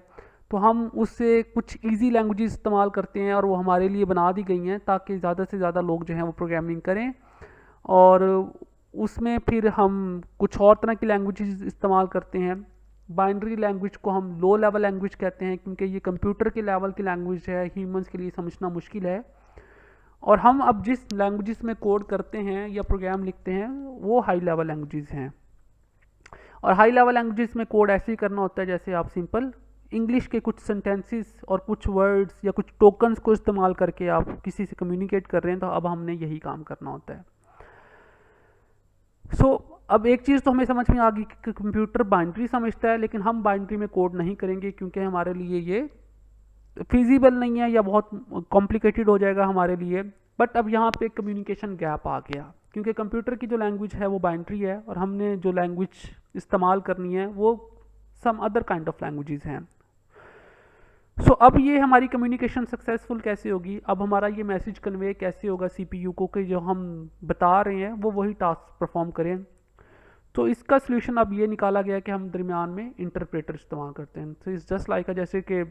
A: तो हम उससे कुछ इजी लैंग्वेजेस इस्तेमाल करते हैं और वो हमारे लिए बना दी गई हैं ताकि ज़्यादा से ज़्यादा लोग जो हैं वो प्रोग्रामिंग करें। और उसमें फिर हम कुछ और तरह की लैंग्वेजेस इस्तेमाल करते हैं। बाइनरी लैंग्वेज को हम लो लेवल लैंग्वेज कहते हैं क्योंकि ये कंप्यूटर के लेवल की लैंग्वेज है, ह्यूमंस के लिए समझना मुश्किल है। और हम अब जिस लैंग्वेजेस में कोड करते हैं या प्रोग्राम लिखते हैं वो हाई लेवल लैंग्वेजेस हैं। और हाई लेवल लैंग्वेजेस में कोड ऐसे ही करना होता है जैसे आप सिंपल इंग्लिश के कुछ सेंटेंसेस और कुछ वर्ड्स या कुछ टोकन्स को इस्तेमाल करके आप किसी से कम्युनिकेट कर रहे हैं, तो अब हमने यही काम करना होता है। सो अब एक चीज़ तो हमें समझ में आ गई कि कंप्यूटर बाइनरी समझता है, लेकिन हम बाइनरी में कोड नहीं करेंगे क्योंकि हमारे लिए ये फिजिबल नहीं है या बहुत कॉम्प्लिकेटेड हो जाएगा हमारे लिए। बट अब यहाँ पे कम्युनिकेशन गैप आ गया क्योंकि कंप्यूटर की जो लैंग्वेज है वो बाइनरी है और हमने जो लैंग्वेज इस्तेमाल करनी है वो some other kind of languages हैं। सो अब ये हमारी कम्युनिकेशन सक्सेसफुल कैसे होगी, अब हमारा ये मैसेज कन्वे कैसे होगा सीपीयू को कि जो हम बता रहे हैं वो वही टास्क परफॉर्म करें। तो इसका सोल्यूशन अब ये निकाला गया कि हम दरमियान में इंटरप्रेटर इस्तेमाल करते हैं। तो इट्स जस्ट लाइक जैसे कि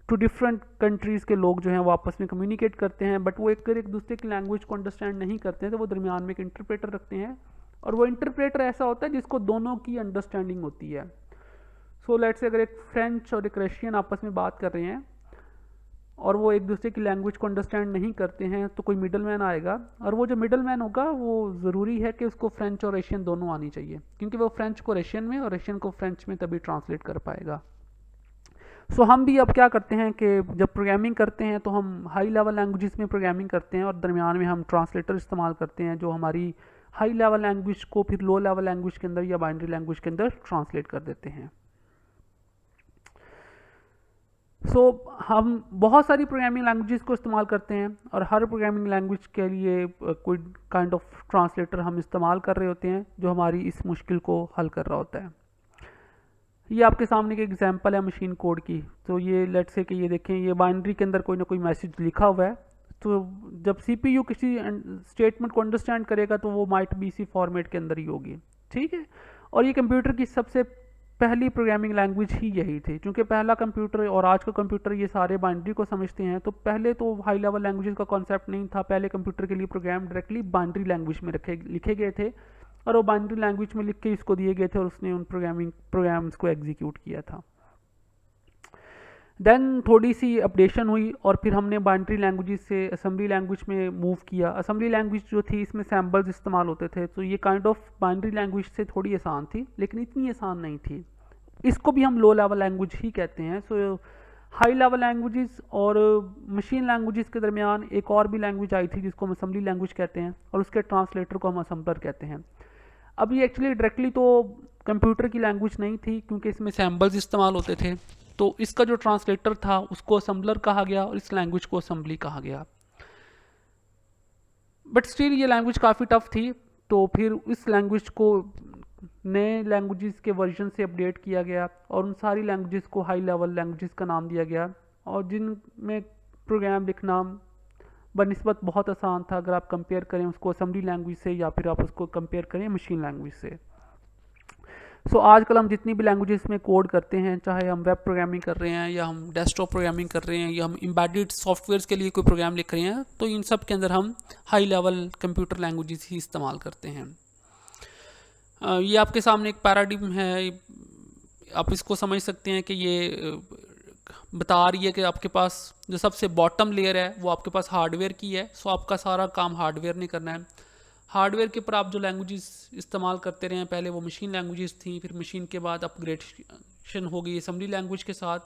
A: टू डिफरेंट कंट्रीज़ के लोग जो हैं वो आपस में कम्युनिकेट करते हैं, बट वो एक दूसरे की लैंग्वेज को अंडरस्टैंड नहीं करते हैं, तो वो दरमियान में एक इंटरप्रेटर रखते हैं, और वो इंटरप्रेटर ऐसा होता है जिसको दोनों की अंडरस्टैंडिंग होती है। सो लेट्स से अगर एक फ्रेंच और एक रशियन आपस में बात कर रहे हैं और वो एक दूसरे की लैंग्वेज को अंडरस्टैंड नहीं करते हैं, तो कोई मिडल मैन आएगा, और वो जो मिडल मैन होगा वो ज़रूरी है कि उसको फ्रेंच और रशियन दोनों आनी चाहिए, क्योंकि वो फ्रेंच को रशियन में और रशियन को फ्रेंच में तभी ट्रांसलेट कर पाएगा। सो हम भी अब क्या करते हैं कि जब प्रोग्रामिंग करते हैं तो हम हाई लेवल लैंग्वेजेस में प्रोग्रामिंग करते हैं, और दरमियान में हम ट्रांसलेटर इस्तेमाल करते हैं जो हमारी हाई लेवल लैंग्वेज को फिर लो लेवल लैंग्वेज के अंदर या बाइनरी लैंग्वेज के अंदर ट्रांसलेट कर देते हैं। हम बहुत सारी प्रोग्रामिंग लैंग्वेजेस को इस्तेमाल करते हैं, और हर प्रोग्रामिंग लैंग्वेज के लिए कोई काइंड ऑफ ट्रांसलेटर हम इस्तेमाल कर रहे होते हैं जो हमारी इस मुश्किल को हल कर रहा होता है। ये आपके सामने एक एग्जांपल है मशीन कोड की। तो ये लेट्स से कि ये देखें, ये बाइनरी के अंदर कोई ना कोई मैसेज लिखा हुआ है, तो जब सीपीयू किसी स्टेटमेंट को अंडरस्टैंड करेगा तो वो माइट बी सी फॉर्मेट के अंदर ही होगी, ठीक है। और ये कंप्यूटर की सबसे पहली प्रोग्रामिंग लैंग्वेज ही यही थी, क्योंकि पहला कंप्यूटर और आज का कंप्यूटर ये सारे बाइनरी को समझते हैं। तो पहले तो हाई लेवल लैंग्वेज का कॉन्सेप्ट नहीं था, पहले कंप्यूटर के लिए प्रोग्राम डायरेक्टली बाइनरी लैंग्वेज में लिखे गए थे, और वो बाइनरी लैंग्वेज में लिख के इसको दिए गए थे, और उसने उन प्रोग्राम्स को एग्जीक्यूट किया था। देन थोड़ी सी अपडेशन हुई, और फिर हमने बाइनरी लैंग्वेज से असेंबली लैंग्वेज में मूव किया। असेंबली लैंग्वेज जो थी इसमें सैम्बल्स इस्तेमाल होते थे, तो ये काइंड ऑफ बाइनरी लैंग्वेज से थोड़ी आसान थी, लेकिन इतनी आसान नहीं थी। इसको भी हम लो लेवल लैंग्वेज ही कहते हैं। सो हाई लेवल लैंग्वेजेस और मशीन लैंग्वेजेस के दरमियान एक और भी लैंग्वेज आई थी जिसको हम असेंबली लैंग्वेज कहते हैं, और उसके ट्रांसलेटर को हम असेंबलर कहते हैं। अब ये एक्चुअली डायरेक्टली तो कंप्यूटर की लैंग्वेज नहीं थी, क्योंकि इसमें सैम्बल्स इस्तेमाल होते थे, तो इसका जो ट्रांसलेटर था उसको असेंबलर कहा गया और इस लैंग्वेज को असेंबली कहा गया। बट स्टिल ये लैंग्वेज काफ़ी टफ थी, तो फिर इस लैंग्वेज को नए लैंग्वेजेस के वर्जन से अपडेट किया गया, और उन सारी लैंग्वेजेस को हाई लेवल लैंग्वेजेस का नाम दिया गया, और जिनमें प्रोग्राम लिखना बनिस्बत बहुत आसान था अगर आप कंपेयर करें उसको असेंबली लैंग्वेज से, या फिर आप उसको कंपेयर करें मशीन लैंग्वेज से। सो आजकल हम जितनी भी लैंग्वेजेस में कोड करते हैं, चाहे हम वेब प्रोग्रामिंग कर रहे हैं या हम डेस्कटॉप प्रोग्रामिंग कर रहे हैं या हम एम्बेडेड सॉफ्टवेयर्स के लिए कोई प्रोग्राम लिख रहे हैं, तो इन सब के अंदर हम हाई लेवल कंप्यूटर लैंग्वेजेस ही इस्तेमाल करते हैं। ये आपके सामने एक पैराडिग्म है, आप इसको समझ सकते हैं कि ये बता रही है कि आपके पास जो सबसे बॉटम लेयर है वो आपके पास हार्डवेयर की है। सो आपका सारा काम हार्डवेयर ने करना है। हार्डवेयर के ऊपर आप जो लैंग्वेजेस इस्तेमाल करते रहे हैं, पहले वो मशीन लैंग्वेजेस थी, फिर मशीन के बाद अपग्रेडेशन हो गई असेंबली लैंग्वेज के साथ,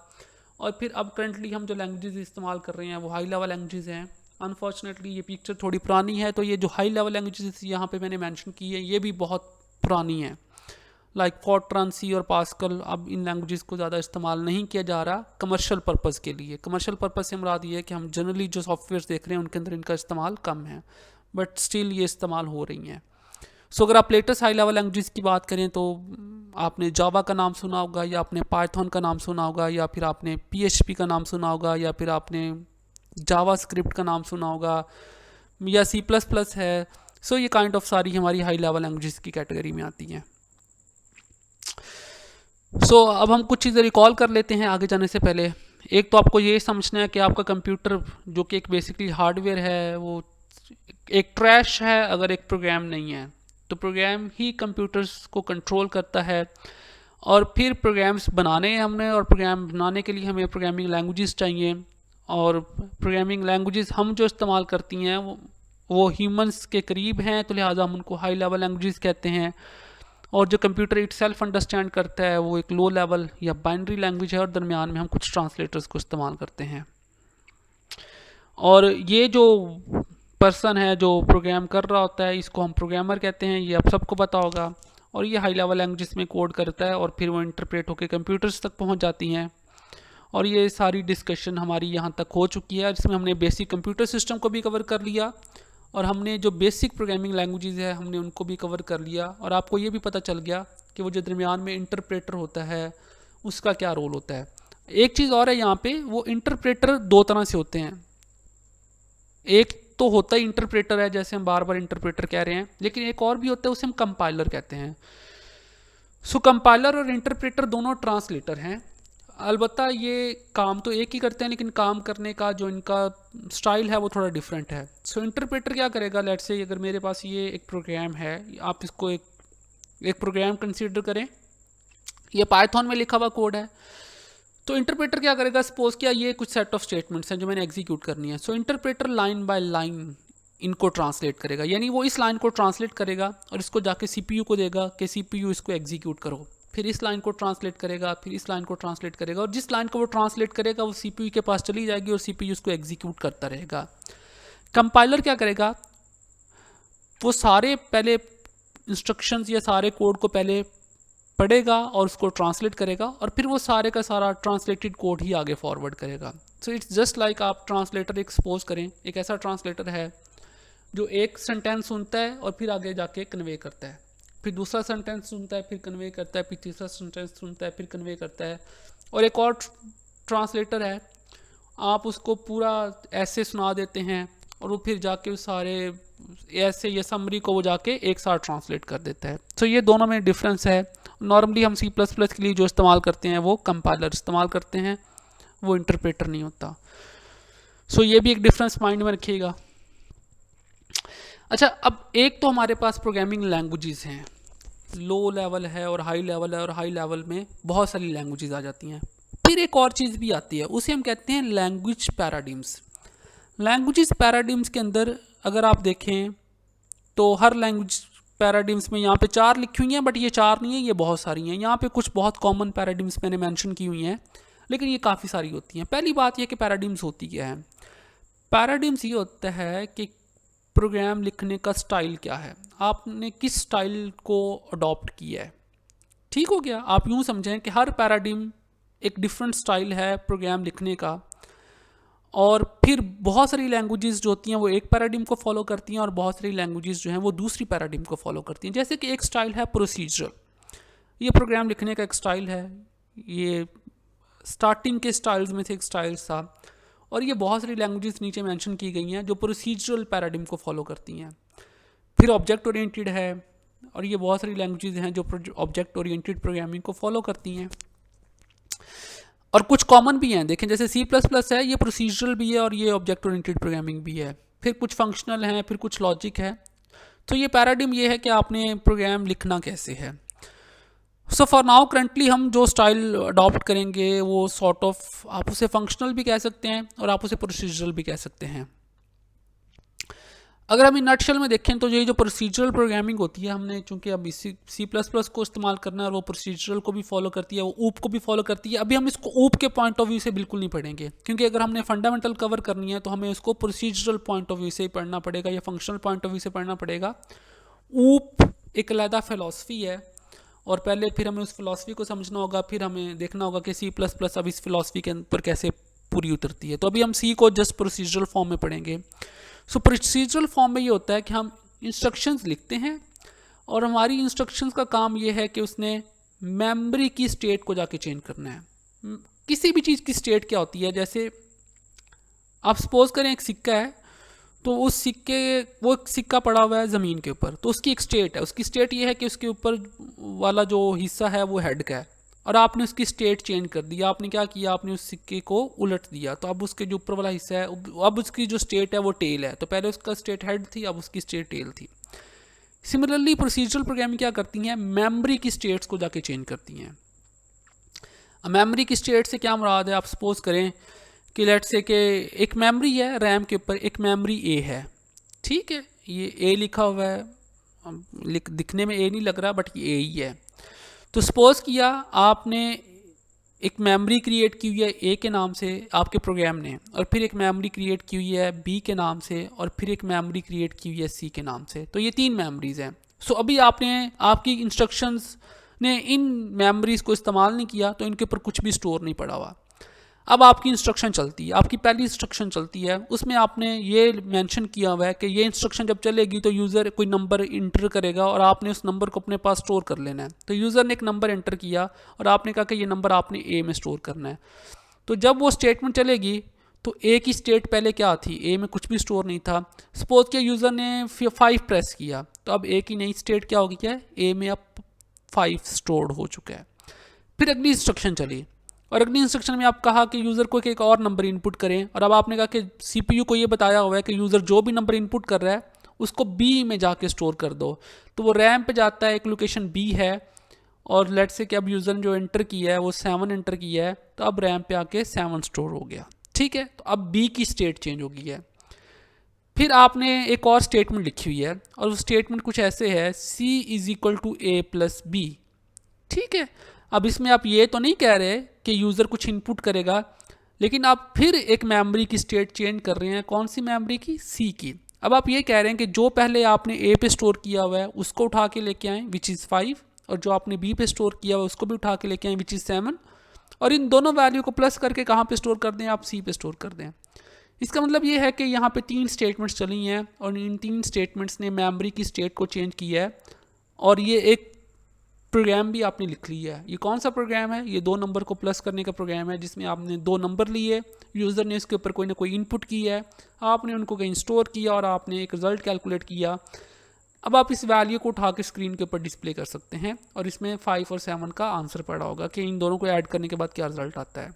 A: और फिर अब करंटली हम जो लैंग्वेजेस इस्तेमाल कर रहे हैं वो हाई लेवल लैंग्वेजेस हैं। अनफॉर्चुनेटली ये पिक्चर थोड़ी पुरानी है, तो ये जो हाई लेवल लैंग्वेजेस यहाँ पे मैंने मेंशन की है ये भी बहुत पुरानी है, लाइक फॉर्ट्रान, सी और पास्कल। अब इन लैंग्वेजेस को ज़्यादा इस्तेमाल नहीं किया जा रहा कमर्शियल पर्पज़ के लिए। कमर्शियल पर्पज़ से मुराद ये है कि हम जनरली जो सॉफ्टवेयर्स देख रहे हैं उनके अंदर इनका इस्तेमाल कम है, बट स्टिल ये इस्तेमाल हो रही हैं। सो अगर आप लेटेस्ट हाई लेवल लैंग्वेजेस की बात करें तो आपने जावा का नाम सुना होगा, या आपने पाइथन का नाम सुना होगा, या फिर आपने PHP का नाम सुना होगा, या फिर आपने जावा स्क्रिप्ट का नाम सुना होगा, या C++ है। सो ये काइंड ऑफ सारी हमारी हाई लेवल लैंग्वेजेस की कैटेगरी में आती हैं। सो अब हम कुछ चीज़ें रिकॉल कर लेते हैं आगे जाने से पहले। एक तो आपको ये समझना है कि आपका कंप्यूटर जो कि एक बेसिकली हार्डवेयर है वो एक ट्रैश है अगर एक प्रोग्राम नहीं है। तो प्रोग्राम ही कंप्यूटर्स को कंट्रोल करता है, और फिर प्रोग्राम्स बनाने हैं हमने, और प्रोग्राम बनाने के लिए हमें प्रोग्रामिंग लैंग्वेजेस चाहिए, और प्रोग्रामिंग लैंग्वेजेस हम जो इस्तेमाल करती हैं वो ह्यूमंस के करीब हैं, तो लिहाजा हम उनको हाई लेवल लैंग्वेजेस कहते हैं। और जो कंप्यूटर इटसेल्फ अंडरस्टैंड करता है वो एक लो लेवल या बाइनरी लैंग्वेज है, और दरमियान में हम कुछ ट्रांसलेटर्स को इस्तेमाल करते हैं। और ये जो पर्सन है जो प्रोग्राम कर रहा होता है इसको हम प्रोग्रामर कहते हैं, ये आप सबको पता होगा। और ये हाई लेवल लैंग्वेजेस में कोड करता है, और फिर वो इंटरप्रेट होकर कंप्यूटर्स तक पहुंच जाती हैं। और ये सारी डिस्कशन हमारी यहाँ तक हो चुकी है, जिसमें हमने बेसिक कंप्यूटर सिस्टम को भी कवर कर लिया, और हमने जो बेसिक प्रोग्रामिंग लैंग्वेजेस है हमने उनको भी कवर कर लिया। और आपको ये भी पता चल गया कि वो जो दरमियान में इंटरप्रेटर होता है उसका क्या रोल होता है। एक चीज़ और है यहाँ पे, वो इंटरप्रेटर दो तरह से होते हैं। एक तो होता ही इंटरप्रेटर है, जैसे हम बार बार इंटरप्रेटर कह रहे हैं, लेकिन एक और भी होता है, उसे हम कंपाइलर कहते हैं। सो कंपाइलर और इंटरप्रेटर दोनों ट्रांसलेटर हैं। अलबत्ता ये काम तो एक ही करते हैं, लेकिन काम करने का जो इनका स्टाइल है वो थोड़ा डिफरेंट है। सो इंटरप्रेटर क्या करेगा, लेट्स से अगर मेरे पास ये एक प्रोग्राम है, आप इसको एक प्रोग्राम कंसीडर करें, ये पाइथन में लिखा हुआ कोड है। तो इंटरप्रेटर क्या करेगा, सपोज किया ये कुछ सेट ऑफ स्टेटमेंट्स हैं जो मैंने एग्जीक्यूट करनी है। सो इंटरप्रेटर लाइन बाय लाइन इनको ट्रांसलेट करेगा, यानी वो इस लाइन को ट्रांसलेट करेगा और इसको जाके सीपीयू को देगा कि सीपीयू इसको एग्जीक्यूट करो, फिर इस लाइन को ट्रांसलेट करेगा, फिर इस लाइन को ट्रांसलेट करेगा, और जिस लाइन को वो ट्रांसलेट करेगा वो सीपीयू के पास चली जाएगी और सीपीयू इसको एग्जीक्यूट करता रहेगा। कंपाइलर क्या करेगा, वो सारे पहले इंस्ट्रक्शंस या सारे कोड को पहले पढ़ेगा और उसको ट्रांसलेट करेगा, और फिर वो सारे का सारा ट्रांसलेटेड कोड ही आगे फॉरवर्ड करेगा। सो इट्स जस्ट लाइक आप ट्रांसलेटर एक सपोज करें, एक ऐसा ट्रांसलेटर है जो एक सेंटेंस सुनता है और फिर आगे जाके कन्वे करता है, फिर दूसरा सेंटेंस सुनता है फिर कन्वे करता है, फिर तीसरा सेंटेंस सुनता है फिर कन्वे करता है, और एक और ट्रांसलेटर है, आप उसको पूरा ऐसे सुना देते हैं और वो फिर जाके उस सारे ऐसे ये समरी को वो जाके एक साथ ट्रांसलेट कर देता है। तो ये दोनों में डिफरेंस है। नॉर्मली हम C++ के लिए जो इस्तेमाल करते हैं वो कंपाइलर इस्तेमाल करते हैं, वो इंटरप्रेटर नहीं होता। सो ये भी एक डिफरेंस माइंड में रखिएगा। अच्छा, अब एक तो हमारे पास प्रोग्रामिंग लैंग्वेजेस हैं, लो लेवल है और हाई लेवल है, और हाई लेवल में बहुत सारी लैंग्वेजेस आ जाती हैं। फिर एक और चीज़ भी आती है, उसे हम कहते हैं लैंग्वेज पैराडिम्स। लैंग्वेजेस पैराडिम्स के अंदर अगर आप देखें तो हर लैंग्वेज पैराडिम्स में यहाँ पे 4 लिखी हुई हैं, बट ये 4 नहीं है, ये बहुत सारी हैं। यहाँ पे कुछ बहुत कॉमन पैराडिम्स मैंने मेंशन की हुई हैं, लेकिन ये काफ़ी सारी होती हैं। पहली बात ये कि पैराडिम्स होती क्या है। पैराडिम्स ये होता है कि प्रोग्राम लिखने का स्टाइल क्या है, आपने किस स्टाइल को अडॉप्ट किया है। ठीक हो गया, आप यूँ समझें कि हर पैराडिम एक डिफरेंट स्टाइल है प्रोग्राम लिखने का, और फिर बहुत सारी लैंग्वेजेस जो होती हैं वो एक पैराडिम को फॉलो करती हैं, और बहुत सारी लैंग्वेजेस जो हैं वो दूसरी पैराडिम को फॉलो करती हैं। जैसे कि एक स्टाइल है प्रोसीजरल, ये प्रोग्राम लिखने का एक स्टाइल है, ये स्टार्टिंग के स्टाइल्स में से एक स्टाइल था, और ये बहुत सारी लैंग्वेजेस नीचे मेंशन की गई हैं जो प्रोसीजरल पैराडिम को फॉलो करती हैं। फिर ऑब्जेक्ट ओरिएंटेड है, और ये बहुत सारी लैंग्वेजेस हैं जो ऑब्जेक्ट ओरिएंटेड प्रोग्रामिंग को फॉलो करती हैं, और कुछ कॉमन भी हैं। देखें जैसे C++ है, ये प्रोसीजरल भी है और ये ऑब्जेक्ट ओरिएंटेड प्रोग्रामिंग भी है। फिर कुछ फंक्शनल हैं, फिर कुछ लॉजिक है। तो ये पैराडिम ये है कि आपने प्रोग्राम लिखना कैसे है। सो फॉर नाउ करंटली हम जो स्टाइल अडॉप्ट करेंगे वो सॉर्ट ऑफ, आप उसे फंक्शनल भी कह सकते हैं और आप उसे प्रोसीजरल भी कह सकते हैं। अगर हम इन नटशेल में देखें तो ये जो प्रोसीजरल प्रोग्रामिंग होती है, हमने चूंकि अब C++ को इस्तेमाल करना है और वो प्रोसीजरल को भी फॉलो करती है, वो ऊप को भी फॉलो करती है। अभी हम इसको ऊप के पॉइंट ऑफ व्यू से बिल्कुल नहीं पढ़ेंगे, क्योंकि अगर हमने फंडामेंटल कवर करनी है तो हमें उसको प्रोसीजरल पॉइंट ऑफ व्यू से ही पढ़ना पड़ेगा या फंक्शनल पॉइंट ऑफ व्यू से पढ़ना पड़ेगा। ऊप एक अलहदा फिलॉसफी है, और पहले फिर हमें उस फिलॉसफी को समझना होगा, फिर हमें देखना होगा कि C++ अब इस फिलॉसफी के ऊपर कैसे पूरी उतरती है। तो अभी हम C को जस्ट प्रोसीजरल फॉर्म में पढ़ेंगे। सो प्रोसीजरल फॉर्म में ये होता है कि हम इंस्ट्रक्शंस लिखते हैं, और हमारी इंस्ट्रक्शंस का काम ये है कि उसने मेमोरी की स्टेट को जाके चेंज करना है। किसी भी चीज़ की स्टेट क्या होती है, जैसे आप सपोज करें एक सिक्का है, तो उस सिक्के, वो एक सिक्का पड़ा हुआ है ज़मीन के ऊपर, तो उसकी एक स्टेट है। उसकी स्टेट ये है कि उसके ऊपर वाला जो हिस्सा है वो हेड का है, और आपने उसकी स्टेट चेंज कर दी। आपने क्या किया, आपने उस सिक्के को उलट दिया, तो अब उसके जो ऊपर वाला हिस्सा है, अब उसकी जो स्टेट है वो टेल है। तो पहले उसका स्टेट हेड थी, अब उसकी स्टेट टेल थी। सिमिलरली प्रोसीजरल प्रोग्रामिंग क्या करती हैं, मेमोरी की स्टेट्स को जाके चेंज करती हैं। मेमोरी की स्टेट से क्या मुराद है, आप सपोज करें कि लेट्स से कि एक मेमोरी है रैम के ऊपर, एक मेमोरी ए है, ठीक है, ये ए लिखा हुआ है, दिखने में ए नहीं लग रहा बट ये ए ही है। तो सपोज किया आपने एक मेमोरी क्रिएट की हुई है ए के नाम से आपके प्रोग्राम ने, और फिर एक मेमोरी क्रिएट की हुई है बी के नाम से, और फिर एक मेमोरी क्रिएट की हुई है सी के नाम से। तो ये 3 मेमोरीज हैं। सो अभी आपने, आपकी इंस्ट्रक्शंस ने इन मेमोरीज को इस्तेमाल नहीं किया, तो इनके ऊपर कुछ भी स्टोर नहीं पड़ा हुआ। अब आपकी इंस्ट्रक्शन चलती है, आपकी पहली इंस्ट्रक्शन चलती है, उसमें आपने ये मेंशन किया हुआ है कि ये इंस्ट्रक्शन जब चलेगी तो यूज़र कोई नंबर इंटर करेगा और आपने उस नंबर को अपने पास स्टोर कर लेना है। तो यूज़र ने एक नंबर इंटर किया और आपने कहा कि ये नंबर आपने ए में स्टोर करना है। तो जब वो स्टेटमेंट चलेगी तो ए की स्टेट पहले क्या थी, ए में कुछ भी स्टोर नहीं था। सपोज के यूज़र ने 5 प्रेस किया, तो अब ए की नई स्टेट क्या होगी, क्या है, ए में अब 5 स्टोर्ड हो चुका है। फिर अगली इंस्ट्रक्शन चली और अगली इंस्ट्रक्शन में आप कहा कि यूज़र को एक और नंबर इनपुट करें, और अब आपने कहा कि सीपीयू को ये बताया हुआ है कि यूज़र जो भी नंबर इनपुट कर रहा है उसको बी में जाके स्टोर कर दो। तो वो रैम पे जाता है, एक लोकेशन बी है, और लेट से कि अब यूज़र ने जो एंटर किया है वो 7 एंटर किया है, तो अब रैम पे आके 7 स्टोर हो गया। ठीक है, तो अब बी की स्टेट चेंज हो गई है। फिर आपने एक और स्टेटमेंट लिखी हुई है और वो स्टेटमेंट कुछ ऐसे है, C is equal to A plus B. ठीक है, अब इसमें आप ये तो नहीं कह रहे कि यूज़र कुछ इनपुट करेगा, लेकिन आप फिर एक मेमोरी की स्टेट चेंज कर रहे हैं। कौन सी मेमोरी की, सी की। अब आप ये कह रहे हैं कि जो पहले आपने ए पे स्टोर किया हुआ है उसको उठा के लेके आएँ विच इज़ 5, और जो आपने बी पे स्टोर किया हुआ है उसको भी उठा के लेके आएँ विच इज़ 7, और इन दोनों वैल्यू को प्लस करके कहाँ पे स्टोर कर दें, आप सी पे स्टोर कर दें। इसका मतलब ये है कि यहाँ पे 3 स्टेटमेंट्स चली हैं और इन 3 स्टेटमेंट्स ने मेमोरी की स्टेट को चेंज किया है, और ये एक प्रोग्राम भी आपने लिख लिया है। ये कौन सा प्रोग्राम है, ये 2 नंबर को प्लस करने का प्रोग्राम है, जिसमें आपने 2 नंबर लिए, यूज़र ने इसके ऊपर कोई ना कोई इनपुट किया है, आपने उनको कहीं स्टोर किया और आपने एक रिज़ल्ट कैलकुलेट किया। अब आप इस वैल्यू को उठा के स्क्रीन के ऊपर डिस्प्ले कर सकते हैं और इसमें 5 और 7 का आंसर पड़ा होगा कि इन दोनों को ऐड करने के बाद क्या रिजल्ट आता है।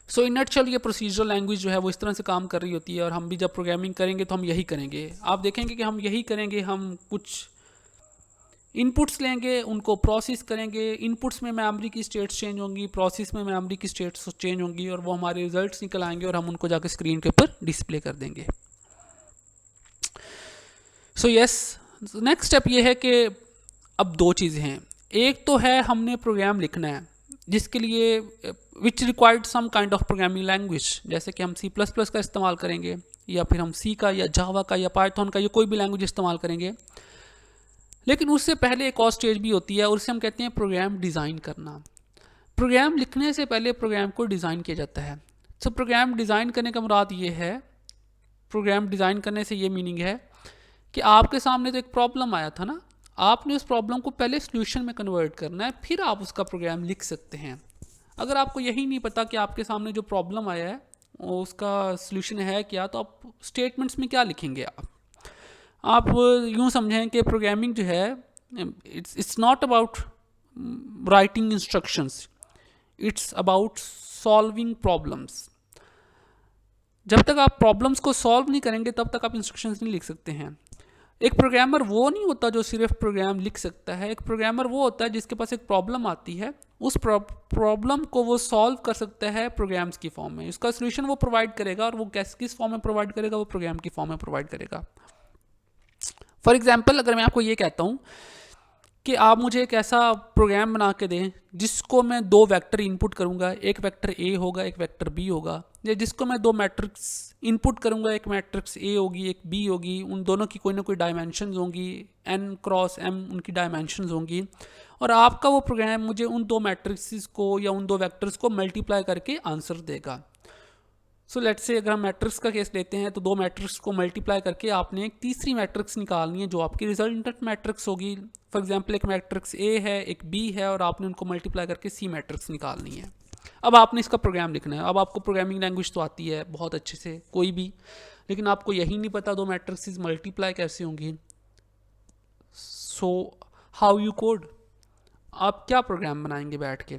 A: सो इन नटशल ये प्रोसीजरल लैंग्वेज जो है वो इस तरह से काम कर रही होती है, और हम भी जब प्रोग्रामिंग करेंगे तो हम यही करेंगे। आप देखेंगे कि हम यही करेंगे, हम कुछ इनपुट्स लेंगे, उनको प्रोसेस करेंगे, इनपुट्स में मेमोरी की स्टेट्स चेंज होंगी, प्रोसेस में मेमोरी की स्टेट्स चेंज होंगी, और वो हमारे रिजल्ट्स निकल आएंगे और हम उनको जाकर स्क्रीन के ऊपर डिस्प्ले कर देंगे। सो यस, नेक्स्ट स्टेप ये है कि अब 2 चीज़ें हैं। एक तो है हमने प्रोग्राम लिखना है जिसके लिए which required some kind of programming language, जैसे कि हम C++ का इस्तेमाल करेंगे, या फिर हम C का या जावा का या पाइथन का या कोई भी लैंग्वेज इस्तेमाल करेंगे। लेकिन उससे पहले एक और स्टेज भी होती है और उसे हम कहते हैं प्रोग्राम डिज़ाइन करना। प्रोग्राम लिखने से पहले प्रोग्राम को डिज़ाइन किया जाता है। सो प्रोग्राम डिज़ाइन करने का मुराद ये है, प्रोग्राम डिज़ाइन करने से ये मीनिंग है कि आपके सामने तो एक प्रॉब्लम आया था ना, आपने उस प्रॉब्लम को पहले सॉल्यूशन में कन्वर्ट करना है, फिर आप उसका प्रोग्राम लिख सकते हैं। अगर आपको यही नहीं पता कि आपके सामने जो प्रॉब्लम आया है उसका सॉल्यूशन है क्या, तो आप स्टेटमेंट्स में क्या लिखेंगे। आप यूँ समझें कि प्रोग्रामिंग जो है it's not about writing instructions, it's about solving problems. जब तक आप प्रॉब्लम्स को सॉल्व नहीं करेंगे तब तक आप इंस्ट्रक्शंस नहीं लिख सकते हैं। एक प्रोग्रामर वो नहीं होता जो सिर्फ प्रोग्राम लिख सकता है, एक प्रोग्रामर वो होता है जिसके पास एक प्रॉब्लम आती है, उस प्रॉब्लम को वो सॉल्व कर सकता है प्रोग्राम्स की फॉर्म में, उसका सोल्यूशन वो प्रोवाइड करेगा, और वो किस फॉर्म में प्रोवाइड करेगा, वो प्रोग्राम की फॉर्म में प्रोवाइड करेगा। फॉर एग्जाम्पल, अगर मैं आपको ये कहता हूँ कि आप मुझे एक ऐसा प्रोग्राम बना के दें जिसको मैं 2 वेक्टर इनपुट करूँगा, एक वेक्टर ए होगा, एक वेक्टर बी होगा, या जिसको मैं 2 मैट्रिक्स इनपुट करूँगा, एक मैट्रिक्स ए होगी, एक बी होगी, उन दोनों की कोई ना कोई डायमेंशंस होंगी, n क्रॉस m उनकी डायमेंशंस होंगी, और आपका वो प्रोग्राम मुझे उन 2 मैट्रिक्स को या उन 2 वेक्टर्स को मल्टीप्लाई करके आंसर देगा। सो लेट्स से अगर हम मैट्रिक्स का केस लेते हैं तो 2 मैट्रिक्स को मल्टीप्लाई करके आपने एक तीसरी मैट्रिक्स निकालनी है जो आपकी रिजल्टेंट मैट्रिक्स होगी। फॉर एग्जांपल, एक मैट्रिक्स ए है, एक बी है, और आपने उनको मल्टीप्लाई करके सी मैट्रिक्स निकालनी है। अब आपने इसका प्रोग्राम लिखना है। अब आपको प्रोग्रामिंग लैंग्वेज तो आती है बहुत अच्छे से, कोई भी, लेकिन आपको यही नहीं पता 2 मैट्रिक्स मल्टीप्लाई कैसे होंगी। सो हाउ यू कोड, आप क्या प्रोग्राम बनाएंगे बैठ के।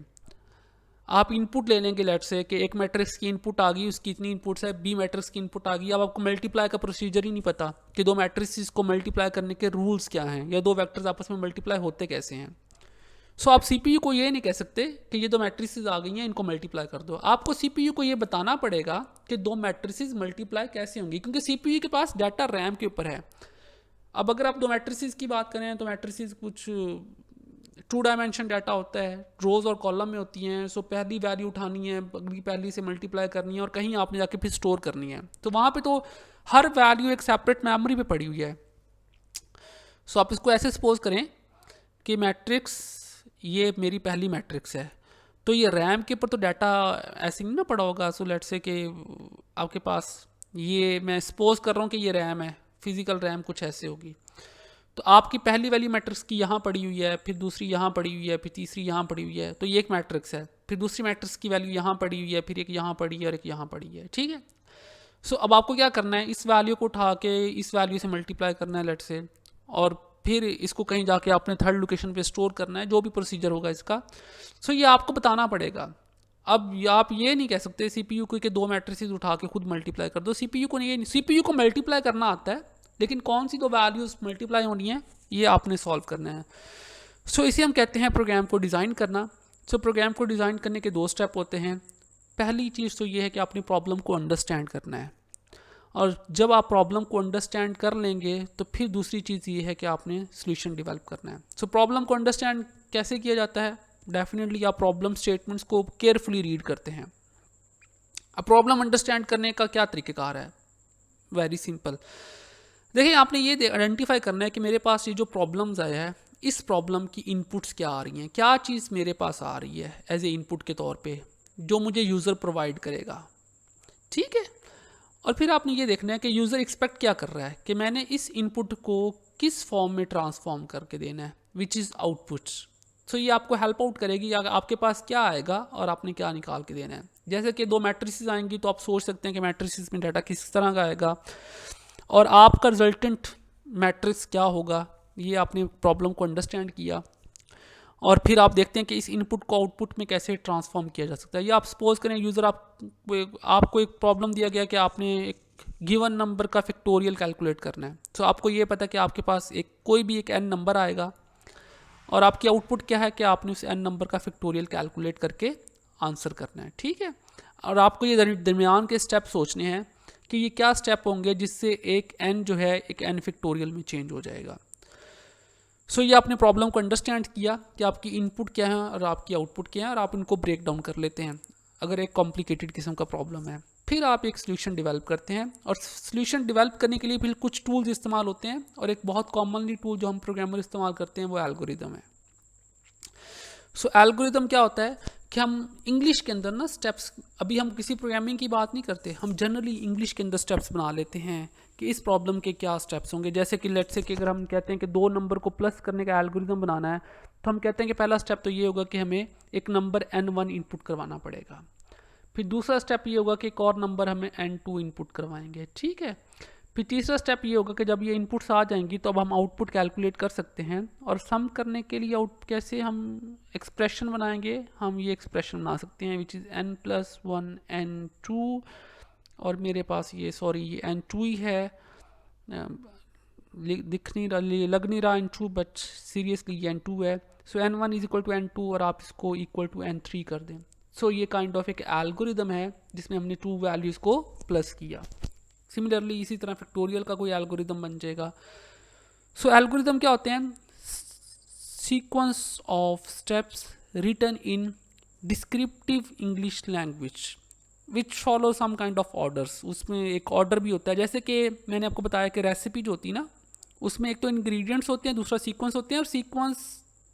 A: आप इनपुट ले लेंगे, लेट से कि एक मैट्रिक्स की इनपुट आ गई, उसकी इतनी इनपुट्स है, बी मैट्रिक्स की इनपुट आ गई। अब आपको मल्टीप्लाई का प्रोसीजर ही नहीं पता कि 2 मैट्रिक्स को मल्टीप्लाई करने के रूल्स क्या हैं, या 2 वेक्टर्स आपस में मल्टीप्लाई होते कैसे हैं। सो आप सीपीयू को ये नहीं कह सकते कि ये 2 मैट्रिसेस आ गई हैं, इनको मल्टीप्लाई कर दो। आपको सीपीयू को ये बताना पड़ेगा कि 2 मैट्रिसेस मल्टीप्लाई कैसे होंगी, क्योंकि सीपीयू के पास डाटा रैम के ऊपर है। अब अगर आप 2 मैट्रिसेस की बात करें तो मैट्रिसेस कुछ 2 डायमेंशन डाटा होता है, रोज़ और कॉलम में होती हैं। सो पहली वैल्यू उठानी है, अगली पहली से मल्टीप्लाई करनी है, और कहीं आपने जाके फिर स्टोर करनी है। तो वहाँ पे तो हर वैल्यू एक सेपरेट मेमोरी पे पड़ी हुई है। सो आप इसको ऐसे सपोज करें कि मैट्रिक्स, ये मेरी पहली मैट्रिक्स है, तो ये रैम के ऊपर तो डाटा ऐसे नहीं ना पड़ा होगा। सो लेट्स से कि आपके पास ये, मैं सपोज कर रहा हूँ कि ये रैम है, फिजिकल रैम कुछ ऐसे होगी। तो आपकी पहली वाली मैट्रिक्स की यहाँ पड़ी हुई है, फिर दूसरी यहाँ पड़ी हुई है, फिर तीसरी यहाँ पड़ी हुई है, तो ये एक मैट्रिक्स है। फिर दूसरी मैट्रिक्स की वैल्यू यहाँ पड़ी हुई है, फिर एक यहाँ पड़ी है और एक यहाँ पड़ी है, ठीक है। सो अब आपको क्या करना है, इस वैल्यू को उठा के इस वैल्यू से मल्टीप्लाई करना है लेट से, और फिर इसको कहीं जाके आपने थर्ड लोकेशन पे स्टोर करना है, जो भी प्रोसीजर होगा इसका। सो ये आपको बताना पड़ेगा। अब आप ये नहीं कह सकते सीपीयू को कि दो मैट्रिसेस उठा के खुद मल्टीप्लाई कर दो। सीपीयू को नहीं, सीपीयू को मल्टीप्लाई करना आता है, लेकिन कौन सी दो वैल्यूज मल्टीप्लाई होनी है ये आपने सॉल्व करना है। सो इसे हम कहते हैं प्रोग्राम को डिज़ाइन करना। सो प्रोग्राम को डिज़ाइन करने के दो स्टेप होते हैं। पहली चीज़ तो ये है कि आपने प्रॉब्लम को अंडरस्टैंड करना है, और जब आप प्रॉब्लम को अंडरस्टैंड कर लेंगे तो फिर दूसरी चीज़ ये है कि आपने सोल्यूशन डेवलप करना है। सो प्रॉब्लम को अंडरस्टैंड कैसे किया जाता है? डेफिनेटली आप प्रॉब्लम स्टेटमेंट्स को केयरफुली रीड करते हैं। अब प्रॉब्लम अंडरस्टैंड करने का क्या तरीक़ेकार है? Very simple. देखिए, आपने ये आइडेंटिफाई करना है कि मेरे पास ये जो प्रॉब्लम्स आया है, इस प्रॉब्लम की इनपुट्स क्या आ रही हैं, क्या चीज़ मेरे पास आ रही है एज ए इनपुट के तौर पे जो मुझे यूज़र प्रोवाइड करेगा, ठीक है। और फिर आपने ये देखना है कि यूज़र एक्सपेक्ट क्या कर रहा है कि मैंने इस इनपुट को किस फॉर्म में ट्रांसफॉर्म करके देना है, विच इज़ आउटपुट्स। सो ये आपको हेल्प आउट करेगी आपके पास क्या आएगा और आपने क्या निकाल के देना है। जैसे कि दो मैट्रिसेस आएंगी तो आप सोच सकते हैं कि मैट्रिसेस में डाटा किस तरह का आएगा और आपका रिजल्टेंट मैट्रिक्स क्या होगा। ये आपने प्रॉब्लम को अंडरस्टैंड किया, और फिर आप देखते हैं कि इस इनपुट को आउटपुट में कैसे ट्रांसफॉर्म किया जा सकता है। या आप सपोज करें यूज़र आपको एक प्रॉब्लम दिया गया कि आपने एक गिवन नंबर का फैक्टोरियल कैलकुलेट करना है। तो आपको ये पता है कि आपके पास कोई भी एक एन नंबर आएगा और आपकी आउटपुट क्या है कि आपने उस एन नंबर का फैक्टोरियल कैलकुलेट करके आंसर करना है, ठीक है। और आपको ये दरमियान के स्टेप सोचने हैं कि ये क्या स्टेप होंगे जिससे एक एन जो है एक एन फैक्टोरियल में चेंज हो जाएगा। सो ये आपने प्रॉब्लम को अंडरस्टैंड किया कि आपकी इनपुट क्या है और आपकी आउटपुट क्या है, और आप इनको ब्रेक डाउन कर लेते हैं अगर एक कॉम्प्लिकेटेड किस्म का प्रॉब्लम है। फिर आप एक सोल्यूशन डेवलप करते हैं, और सोल्यूशन डेवलप करने के लिए फिर कुछ टूल्स इस्तेमाल होते हैं, और एक बहुत कॉमनली टूल जो हम प्रोग्रामर इस्तेमाल करते हैं वो एल्गोरिदम है। सो एल्गोरिदम क्या होता है कि हम इंग्लिश के अंदर ना स्टेप्स, अभी हम किसी प्रोग्रामिंग की बात नहीं करते, हम जनरली इंग्लिश के अंदर स्टेप्स बना लेते हैं कि इस प्रॉब्लम के क्या स्टेप्स होंगे। जैसे कि लेट्स से कि अगर हम कहते हैं कि दो नंबर को प्लस करने का एल्गोरिदम बनाना है, तो हम कहते हैं कि पहला स्टेप तो ये होगा कि हमें एक नंबर n1 इनपुट करवाना पड़ेगा। फिर दूसरा स्टेप ये होगा कि एक और नंबर हमें n2 इनपुट करवाएंगे, ठीक है। फिर तीसरा स्टेप ये होगा कि जब ये इनपुट्स आ जाएंगी तो अब हम आउटपुट कैलकुलेट कर सकते हैं, और सम करने के लिए कैसे हम एक्सप्रेशन बनाएंगे, हम ये एक्सप्रेशन बना सकते हैं विच इज़ n+1 n2, और मेरे पास ये ये n2 ही है, दिख नहीं रहा, लग नहीं रहा n2, बट सीरियसली ये n2 है। सो n1 is equal to n2 और आप इसको इक्वल टू n3 कर दें। सो ये काइंड ऑफ एक एल्गोरिदम है जिसमें हमने टू वैल्यूज़ को प्लस किया। सिमिलरली इसी तरह फैक्टोरियल का कोई एल्गोरिदम बन जाएगा। सो एल्गोरिदम क्या होते हैं? Sequence of steps written in descriptive English language which follow some kind of orders. उसमें एक ऑर्डर भी होता है, जैसे कि मैंने आपको बताया कि रेसिपी जो होती है ना, उसमें एक तो इंग्रेडिएंट्स होते हैं, दूसरा सीक्वेंस होते हैं, और सीक्वेंस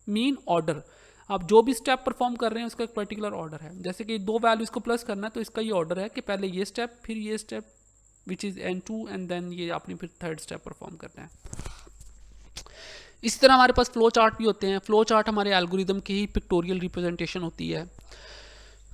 A: मीन ऑर्डर। आप जो भी स्टेप परफॉर्म कर रहे हैं उसका एक पर्टिकुलर ऑर्डर है। जैसे कि दो वैल्यूज़ को प्लस करना है तो इसका ये ऑर्डर है कि पहले ये स्टेप, फिर ये step which is n2, and then ये आपने फिर थर्ड स्टेप परफॉर्म करना है। इसी तरह हमारे पास फ्लो चार्ट भी होते हैं। फ्लो चार्ट हमारे एल्गोरिदम की ही पिक्टोरियल रिप्रेजेंटेशन होती है।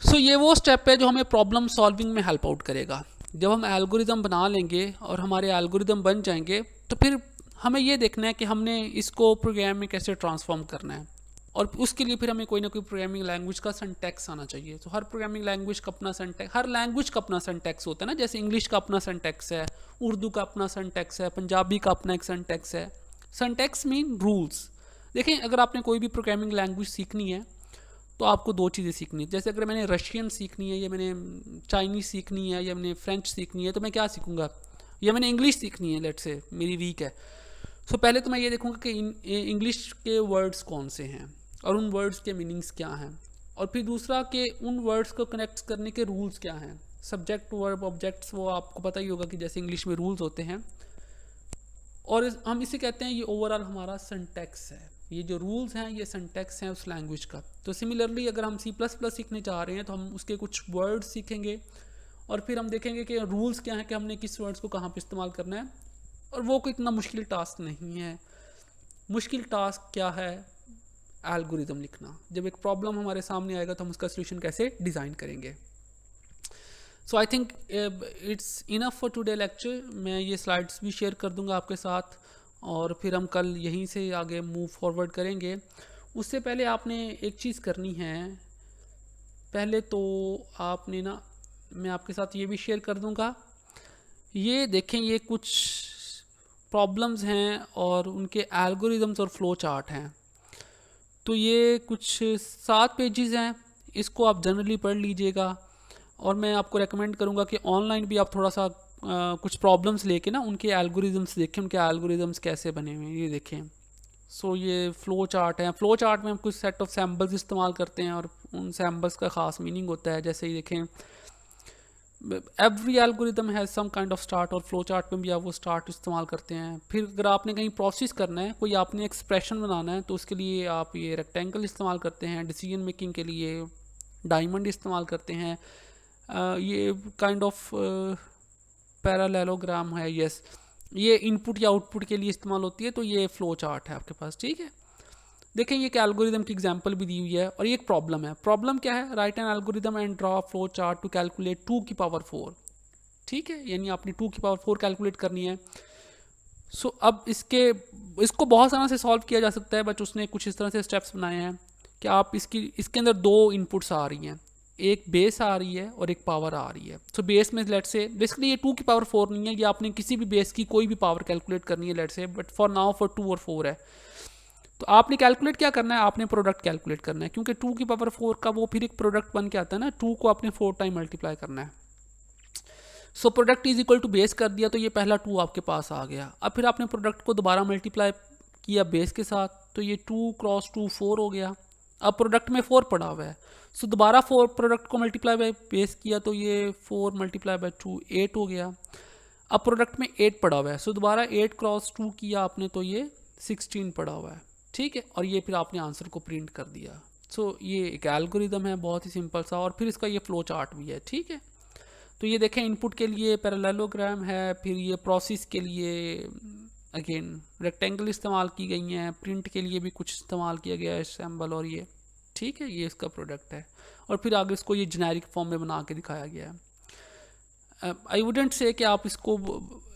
A: सो ये वो स्टेप है जो हमें प्रॉब्लम सॉल्विंग में हेल्प आउट करेगा। जब हम एल्गोरिदम बना लेंगे और हमारे एल्गोरिदम बन जाएंगे तो फिर हमें ये देखना है कि हमने इसको प्रोग्राम में कैसे ट्रांसफॉर्म करना है, और उसके लिए फिर हमें कोई ना कोई प्रोग्रामिंग लैंग्वेज का सिंटैक्स आना चाहिए। तो हर प्रोग्रामिंग लैंग्वेज का अपना सिंटैक्स, हर लैंग्वेज का अपना सिंटैक्स होता है ना। जैसे इंग्लिश का अपना सिंटैक्स है, उर्दू का अपना सिंटैक्स है, पंजाबी का अपना एक सिंटैक्स है। Syntax mean rules. देखें, अगर आपने कोई भी प्रोग्रामिंग लैंग्वेज सीखनी है तो आपको दो चीज़ें सीखनी है। जैसे अगर मैंने रशियन सीखनी है, या मैंने चाइनीज़ सीखनी है, या मैंने फ्रेंच सीखनी है, तो मैं क्या सीखूंगा? या मैंने इंग्लिश सीखनी है, लेट से मेरी वीक है। सो पहले तो मैं ये देखूंगा कि इंग्लिश के वर्ड्स कौन से हैं और उन वर्ड्स के मीनिंग्स क्या हैं, और फिर दूसरा कि उन वर्ड्स को कनेक्ट करने के रूल्स क्या हैं। सब्जेक्ट, वर्ब, ऑब्जेक्ट्स, वो आपको पता ही होगा कि जैसे इंग्लिश में रूल्स होते हैं, और हम इसे कहते हैं, ये ओवरऑल हमारा सिंटैक्स है। ये जो रूल्स हैं ये सिंटैक्स हैं उस लैंग्वेज का। तो सिमिलरली अगर हम C++ सीखने चाह रहे हैं तो हम उसके कुछ वर्ड्स सीखेंगे और फिर हम देखेंगे कि रूल्स क्या हैं कि हमने किस वर्ड्स को कहाँ पे इस्तेमाल करना है। और वो कोई इतना मुश्किल टास्क नहीं है। मुश्किल टास्क क्या है? एल्गोरिदम लिखना। जब एक प्रॉब्लम हमारे सामने आएगा तो हम उसका सोल्यूशन कैसे डिज़ाइन करेंगे। So I think it's enough for today lecture. मैं ये स्लाइड्स भी शेयर कर दूंगा आपके साथ और फिर हम कल यहीं से आगे मूव फॉरवर्ड करेंगे। उससे पहले आपने एक चीज़ करनी है। पहले तो आपने ना, मैं आपके साथ ये भी शेयर कर दूंगा। ये देखें, ये कुछ प्रॉब्लम्स हैं और उनके एल्गोरिदम्स और फ्लो चार्ट हैं। तो ये कुछ 7 पेजेस हैं, इसको आप जनरली पढ़ लीजिएगा और मैं आपको रेकमेंड करूँगा कि ऑनलाइन भी आप थोड़ा सा कुछ प्रॉब्लम्स लेके ना उनके एल्गोरिदम्स देखें, उनके एल्गोरिदम्स कैसे बने हुए हैं ये देखें। सो ये फ़्लो चार्ट है। फ़्लो चार्ट में हम कुछ सेट ऑफ सैम्बल्स इस्तेमाल करते हैं और उन सैम्बल्स का ख़ास मीनिंग होता है। जैसे ही देखें, every algorithm has some kind of start, और फ्लो चार्ट में भी आप वो स्टार्ट इस्तेमाल करते हैं। फिर अगर आपने कहीं प्रोसेस करना है, कोई आपने एक्सप्रेशन बनाना है, तो उसके लिए आप ये रेक्टेंगल इस्तेमाल करते हैं। डिसीजन मेकिंग के लिए डायमंड इस्तेमाल करते हैं। ये काइंड ऑफ पैरेललोग्राम है, यस, ये इनपुट या आउटपुट के लिए इस्तेमाल होती है। तो ये फ्लो चार्ट है आपके पास, ठीक है। देखें, ये एक एल्गोरिदम की एग्जांपल भी दी हुई है और ये एक प्रॉब्लम है। प्रॉब्लम क्या है? Write an algorithm and draw flow chart to calculate 2 की पावर 4, ठीक है, यानी आपने 2 की पावर 4 कैलकुलेट करनी है। सो अब इसको बहुत तरह से सॉल्व किया जा सकता है, बट उसने कुछ इस तरह से स्टेप्स बनाए हैं कि आप इसके अंदर 2 इनपुट्स आ रही हैं, एक बेस आ रही है और एक पावर आ रही है। सो बेस में लेट से बेसिकली ये 2 की पावर 4 नहीं है, ये आपने किसी भी बेस की कोई भी पावर कैलकुलेट करनी है लेट से, बट फॉर नाउ फॉर 2 और 4 है। तो आपने कैलकुलेट क्या करना है? आपने प्रोडक्ट कैलकुलेट करना है, क्योंकि 2 की पावर 4 का वो फिर एक प्रोडक्ट बन के आता है ना। 2 को आपने 4 टाइम मल्टीप्लाई करना है। So product is equal to base कर दिया, तो ये पहला 2 आपके पास आ गया। अब फिर आपने प्रोडक्ट को दोबारा मल्टीप्लाई किया बेस के साथ, तो ये 2 क्रॉस 2 4 हो गया। अब प्रोडक्ट में 4 पड़ा हुआ है, सो दोबारा 4 प्रोडक्ट को मल्टीप्लाई बाय बेस किया, तो ये 4 मल्टीप्लाई बाय 2 8 हो गया। अब प्रोडक्ट में 8 पड़ा हुआ है, सो दोबारा 8 क्रॉस 2 किया आपने, तो ये 16 पड़ा हुआ है, ठीक है। और ये फिर आपने आंसर को प्रिंट कर दिया। सो ये एक एल्गोरिदम है, बहुत ही सिंपल सा, और फिर इसका ये फ्लो चार्ट भी है, ठीक है। तो ये देखें, इनपुट के लिए पैरेललोग्राम है, फिर ये प्रोसेस के लिए अगेन रेक्टेंगल इस्तेमाल की गई हैं, प्रिंट के लिए भी कुछ इस्तेमाल किया गया है सिंबल, और ये ठीक है, ये इसका प्रोडक्ट है। और फिर आगे इसको ये जेनेरिक फॉर्म में बना के दिखाया गया है। आई वुडेंट से कि आप इसको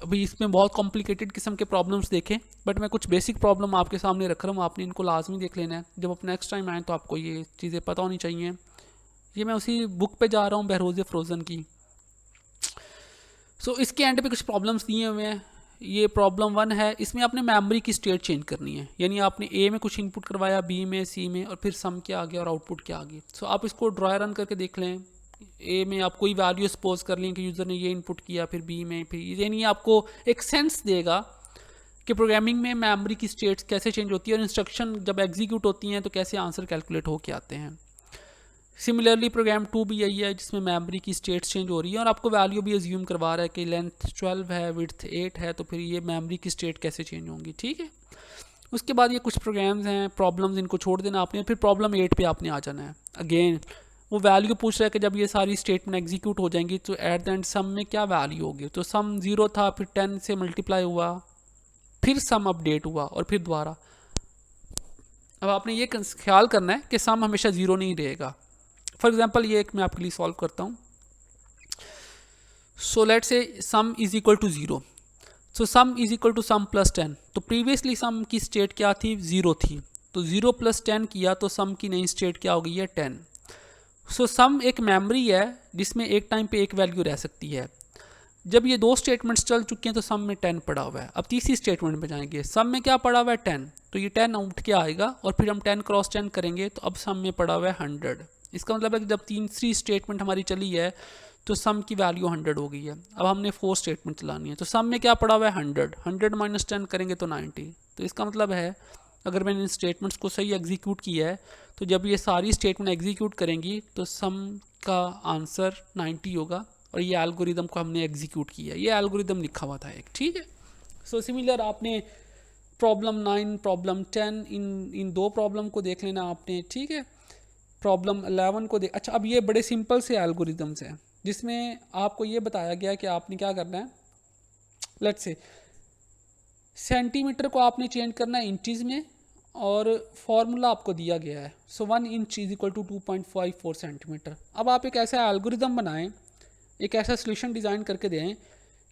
A: अभी इसमें बहुत कॉम्प्लिकेटेड किस्म के प्रॉब्लम्स देखें, बट मैं कुछ बेसिक प्रॉब्लम आपके सामने रख रहा हूँ, आपने इनको लाजमी देख लेना है। जब आप नेक्स्ट टाइम आएँ तो आपको ये चीज़ें पता होनी चाहिए। ये मैं उसी बुक पे जा रहा हूँ, बहरोज़ फ्रोज़न की। सो इसके एंड पे कुछ प्रॉब्लम्स दिए हुए हैं। ये प्रॉब्लम 1 है, इसमें आपने मेमोरी की स्टेट चेंज करनी है, यानी आपने ए में कुछ इनपुट करवाया, बी में, सी में, और फिर सम क्या आ गया और आउटपुट क्या आ गई। सो आप इसको ड्रॉ रन करके देख लें। ए में आप कोई वैल्यू सपोज कर लें कि यूज़र ने ये इनपुट किया, फिर बी में, फिर यानी आपको एक सेंस देगा कि प्रोग्रामिंग में मेमोरी की स्टेट्स कैसे चेंज होती है और इंस्ट्रक्शन जब एग्जीक्यूट होती हैं तो कैसे आंसर कैलकुलेट होके आते हैं। सिमिलरली प्रोग्राम 2 भी यही है, जिसमें मेमोरी की स्टेट्स चेंज हो रही है और आपको वैल्यू भी अज्यूम करवा रहा है कि लेंथ 12 है, विड्थ 8 है, तो फिर ये मेमोरी की स्टेट कैसे चेंज होंगी, ठीक है। उसके बाद ये कुछ प्रोग्राम्स हैं, प्रॉब्लम्स, इनको छोड़ देना आपने, फिर प्रॉब्लम 8 पे आपने आ जाना है। अगेन वो वैल्यू पूछ रहा है कि जब ये सारी स्टेटमेंट एग्जीक्यूट हो जाएंगी तो एट द एंड सम में क्या वैल्यू होगी। तो सम 0 था, फिर 10 से मल्टीप्लाई हुआ, फिर सम अपडेट हुआ और फिर दोबारा। अब आपने ये ख्याल करना है कि सम हमेशा 0 नहीं रहेगा। फॉर एग्जाम्पल ये एक मैं आपके लिए सॉल्व करता हूँ। So let say sum is equal to 0। So sum is equal to sum plus 10। तो प्रीवियसली सम की स्टेट क्या थी? 0 थी। तो 0 प्लस 10 किया तो सम की नई स्टेट क्या हो गई है? 10। सो सम एक मेमोरी है जिसमें एक टाइम पे एक वैल्यू रह सकती है। जब ये 2 स्टेटमेंट्स चल चुके हैं तो सम में 10 पड़ा हुआ है। अब तीसरी स्टेटमेंट में जाएंगे, सम में क्या पड़ा हुआ है? 10। तो ये 10 उठ के आएगा और फिर हम 10 क्रॉस 10 करेंगे तो अब सम में पड़ा हुआ है 100। इसका मतलब है कि जब तीसरी स्टेटमेंट हमारी चली है तो सम की वैल्यू 100 हो गई है। अब हमने 4 स्टेटमेंट चलानी है, तो सम में क्या पड़ा हुआ है? 100। 100 माइनस 10 करेंगे तो 90। तो इसका मतलब है अगर मैंने इन स्टेटमेंट्स को सही एग्जीक्यूट किया है तो जब ये सारी स्टेटमेंट एग्जीक्यूट करेंगी तो सम का आंसर 90 होगा और ये एल्गोरिदम को हमने एग्जीक्यूट किया है। ये एल्गोरिदम लिखा हुआ था एक, ठीक है। सो सिमिलर आपने प्रॉब्लम 9, प्रॉब्लम 10, इन दो प्रॉब्लम को देख लेना आपने, ठीक है। प्रॉब्लम 11 को देख, अच्छा अब ये बड़े सिंपल से एल्गोरिदम्स हैं जिसमें आपको ये बताया गया है कि आपने क्या करना है। लेट्स से सेंटीमीटर को आपने चेंज करना है इंचज़ में, और फॉर्मूला आपको दिया गया है, so 1 inch is equal to 2.54 centimetre. अब आप एक ऐसा एल्गोरिदम बनाएं, एक ऐसा सोल्यूशन डिज़ाइन करके दें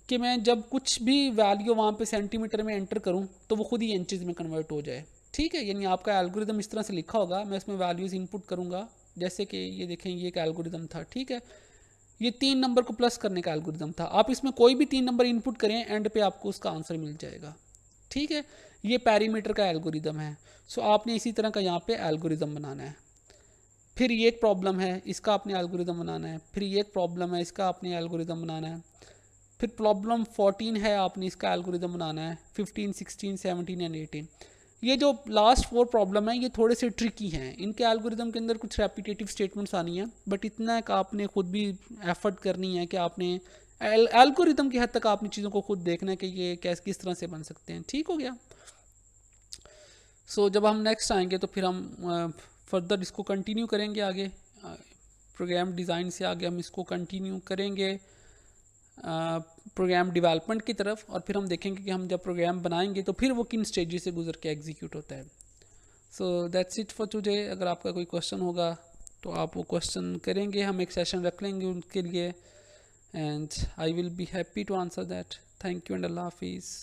A: कि मैं जब कुछ भी वैल्यू वहाँ पे सेंटीमीटर में एंटर करूँ तो वो खुद ही इंचज़ में कन्वर्ट हो जाए, ठीक है। यानी आपका एल्गोरिदम इस तरह से लिखा होगा, मैं इसमें वैल्यूज़ इनपुट करूँगा, जैसे कि ये देखें, ये एक एल्गोरिदम था, ठीक है। ये 3 नंबर को प्लस करने का एल्गोरिदम था। आप इसमें कोई भी 3 नंबर इनपुट करें, एंड पे आपको उसका आंसर मिल जाएगा, ठीक है। ये पैरीमीटर का एल्गोरिदम है। सो आपने इसी तरह का यहाँ पे एल्गोरिदम बनाना है। फिर ये एक प्रॉब्लम है, इसका आपने एल्गोरिदम बनाना है। फिर ये एक प्रॉब्लम है, इसका आपने एल्गोरिदम बनाना है। फिर प्रॉब्लम 14 है, आपने इसका एल्गोरिदम बनाना है। 15, 16, 17 एंड 18। ये जो लास्ट 4 प्रॉब्लम है ये थोड़े से ट्रिकी हैं, इनके एल्गोरिदम के अंदर कुछ रेपिटेटिव स्टेटमेंट्स आनी है, बट इतना कि आपने खुद भी एफर्ट करनी है कि आपने एल्गोरिदम की हद तक आपने चीज़ों को खुद देखना है कि ये किस तरह से बन सकते हैं, ठीक हो गया। जब हम नेक्स्ट आएंगे तो फिर हम फर्दर इसको कंटिन्यू करेंगे आगे, प्रोग्राम डिज़ाइन से आगे हम इसको कंटिन्यू करेंगे प्रोग्राम डेवलपमेंट की तरफ, और फिर हम देखेंगे कि हम जब प्रोग्राम बनाएंगे तो फिर वो किन स्टेजेस से गुजर के एग्जीक्यूट होता है। So that's it for today. अगर आपका कोई क्वेश्चन होगा तो आप वो क्वेश्चन करेंगे, हम एक सेशन रख लेंगे उनके लिए, and I will be happy to answer that. Thank you and Allah हाफिज़।